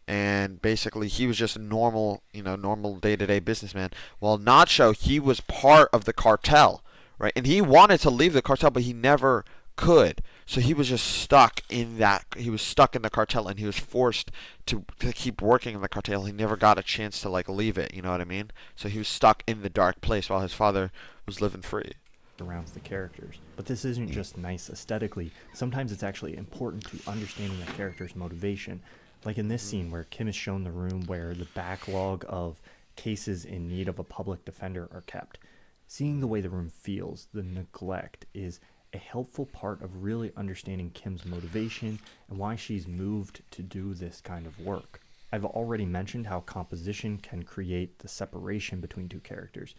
and basically he was just a normal, you know, normal day-to-day businessman. Well, Nacho, he was part of the cartel, right? And he wanted to leave the cartel, but he never could. So he was just stuck in that. He was stuck in the cartel, and he was forced to keep working in the cartel. He never got a chance to like leave it. You know what I mean? So he was stuck in the dark place while his father was living free. Surrounds the characters. But this isn't just nice aesthetically. Sometimes it's actually important to understanding the character's motivation. Like in this scene where Kim is shown the room where the backlog of cases in need of a public defender are kept. Seeing the way the room feels, the neglect, is a helpful part of really understanding Kim's motivation and why she's moved to do this kind of work. I've already mentioned how composition can create the separation between two characters,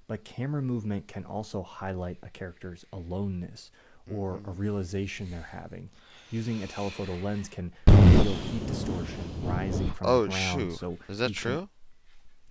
but camera movement can also highlight a character's aloneness or a realization they're having. Using a telephoto lens can reveal heat distortion rising from the ground. Shoot. So is that true?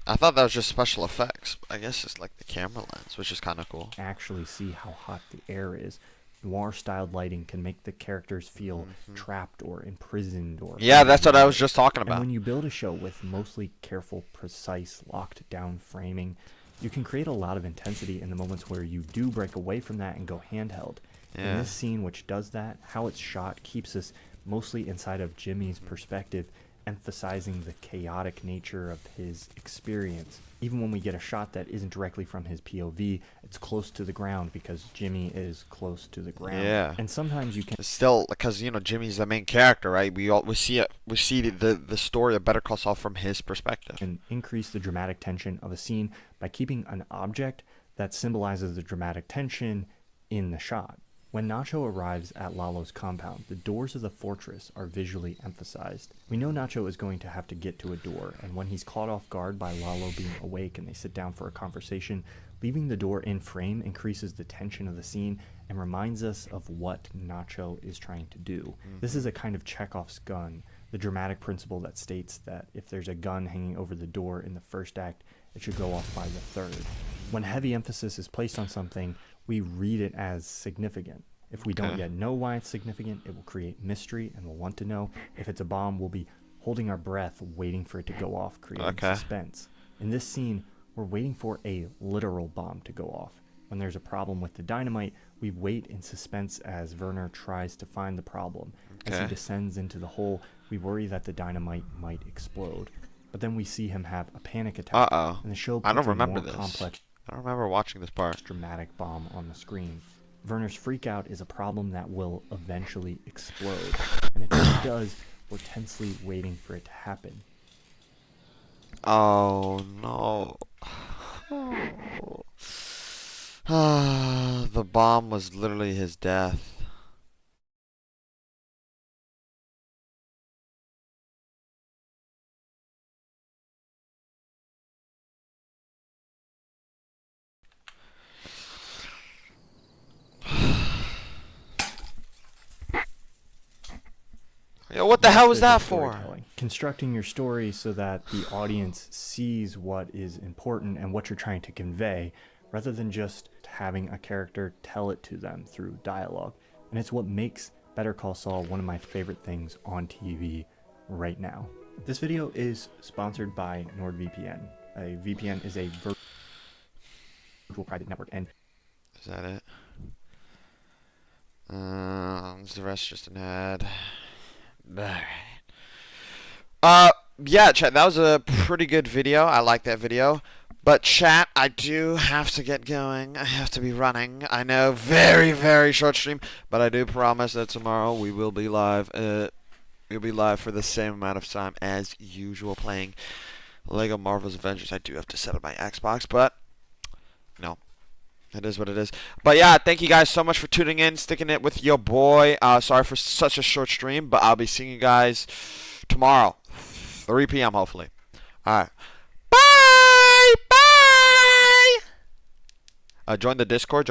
I thought that was just special effects. I guess it's like the camera lens, which is kind of cool. Actually see how hot the air is. Noir-styled lighting can make the characters feel trapped or imprisoned. Or yeah, that's what I was just talking about. And when you build a show with mostly careful, precise, locked-down framing, you can create a lot of intensity in the moments where you do break away from that and go handheld. Yeah. In this scene, which does that, how it's shot keeps us mostly inside of Jimmy's perspective, emphasizing the chaotic nature of his experience. Even when we get a shot that isn't directly from his POV, it's close to the ground because Jimmy is close to the ground. Yeah. And sometimes you can It's still because you know Jimmy's the main character, right? We see the story of Better Call Saul from his perspective. and increase the dramatic tension of a scene by keeping an object that symbolizes the dramatic tension in the shot. When Nacho arrives at Lalo's compound, the doors of the fortress are visually emphasized. We know Nacho is going to have to get to a door, and when he's caught off guard by Lalo being awake and they sit down for a conversation, leaving the door in frame increases the tension of the scene and reminds us of what Nacho is trying to do. This is a kind of Chekhov's gun, the dramatic principle that states that if there's a gun hanging over the door in the first act, it should go off by the third. When heavy emphasis is placed on something, we read it as significant. If we don't yet know why it's significant, it will create mystery and we'll want to know. If it's a bomb, we'll be holding our breath, waiting for it to go off, creating suspense. In this scene, we're waiting for a literal bomb to go off. When there's a problem with the dynamite, we wait in suspense as Werner tries to find the problem. As he descends into the hole, we worry that the dynamite might explode. But then we see him have a panic attack. And the show puts I don't a remember more this. complex, I don't remember watching this part. dramatic bomb on the screen. Werner's freakout is a problem that will eventually explode. And if it does, we're tensely waiting for it to happen. Oh no. The bomb was literally his death. Yo, what the hell was Visual that for? storytelling. Constructing your story so that the audience sees what is important and what you're trying to convey, rather than just having a character tell it to them through dialogue. And it's what makes Better Call Saul one of my favorite things on TV right now. This video is sponsored by NordVPN. A VPN is a virtual private network, and Is that it? Is the rest just an ad? Alright. Yeah, chat, that was a pretty good video. I like that video. But chat, I do have to get going. I have to be running. I know, very, very short stream, but I do promise that tomorrow we will be live. We'll be live for the same amount of time as usual, playing Lego Marvel's Avengers. I do have to set up my Xbox, but no. It is what it is. But yeah, thank you guys so much for tuning in, sticking it with your boy. Sorry for such a short stream, but I'll be seeing you guys tomorrow, 3 p.m. hopefully. All right. Bye! Bye! Join the Discord.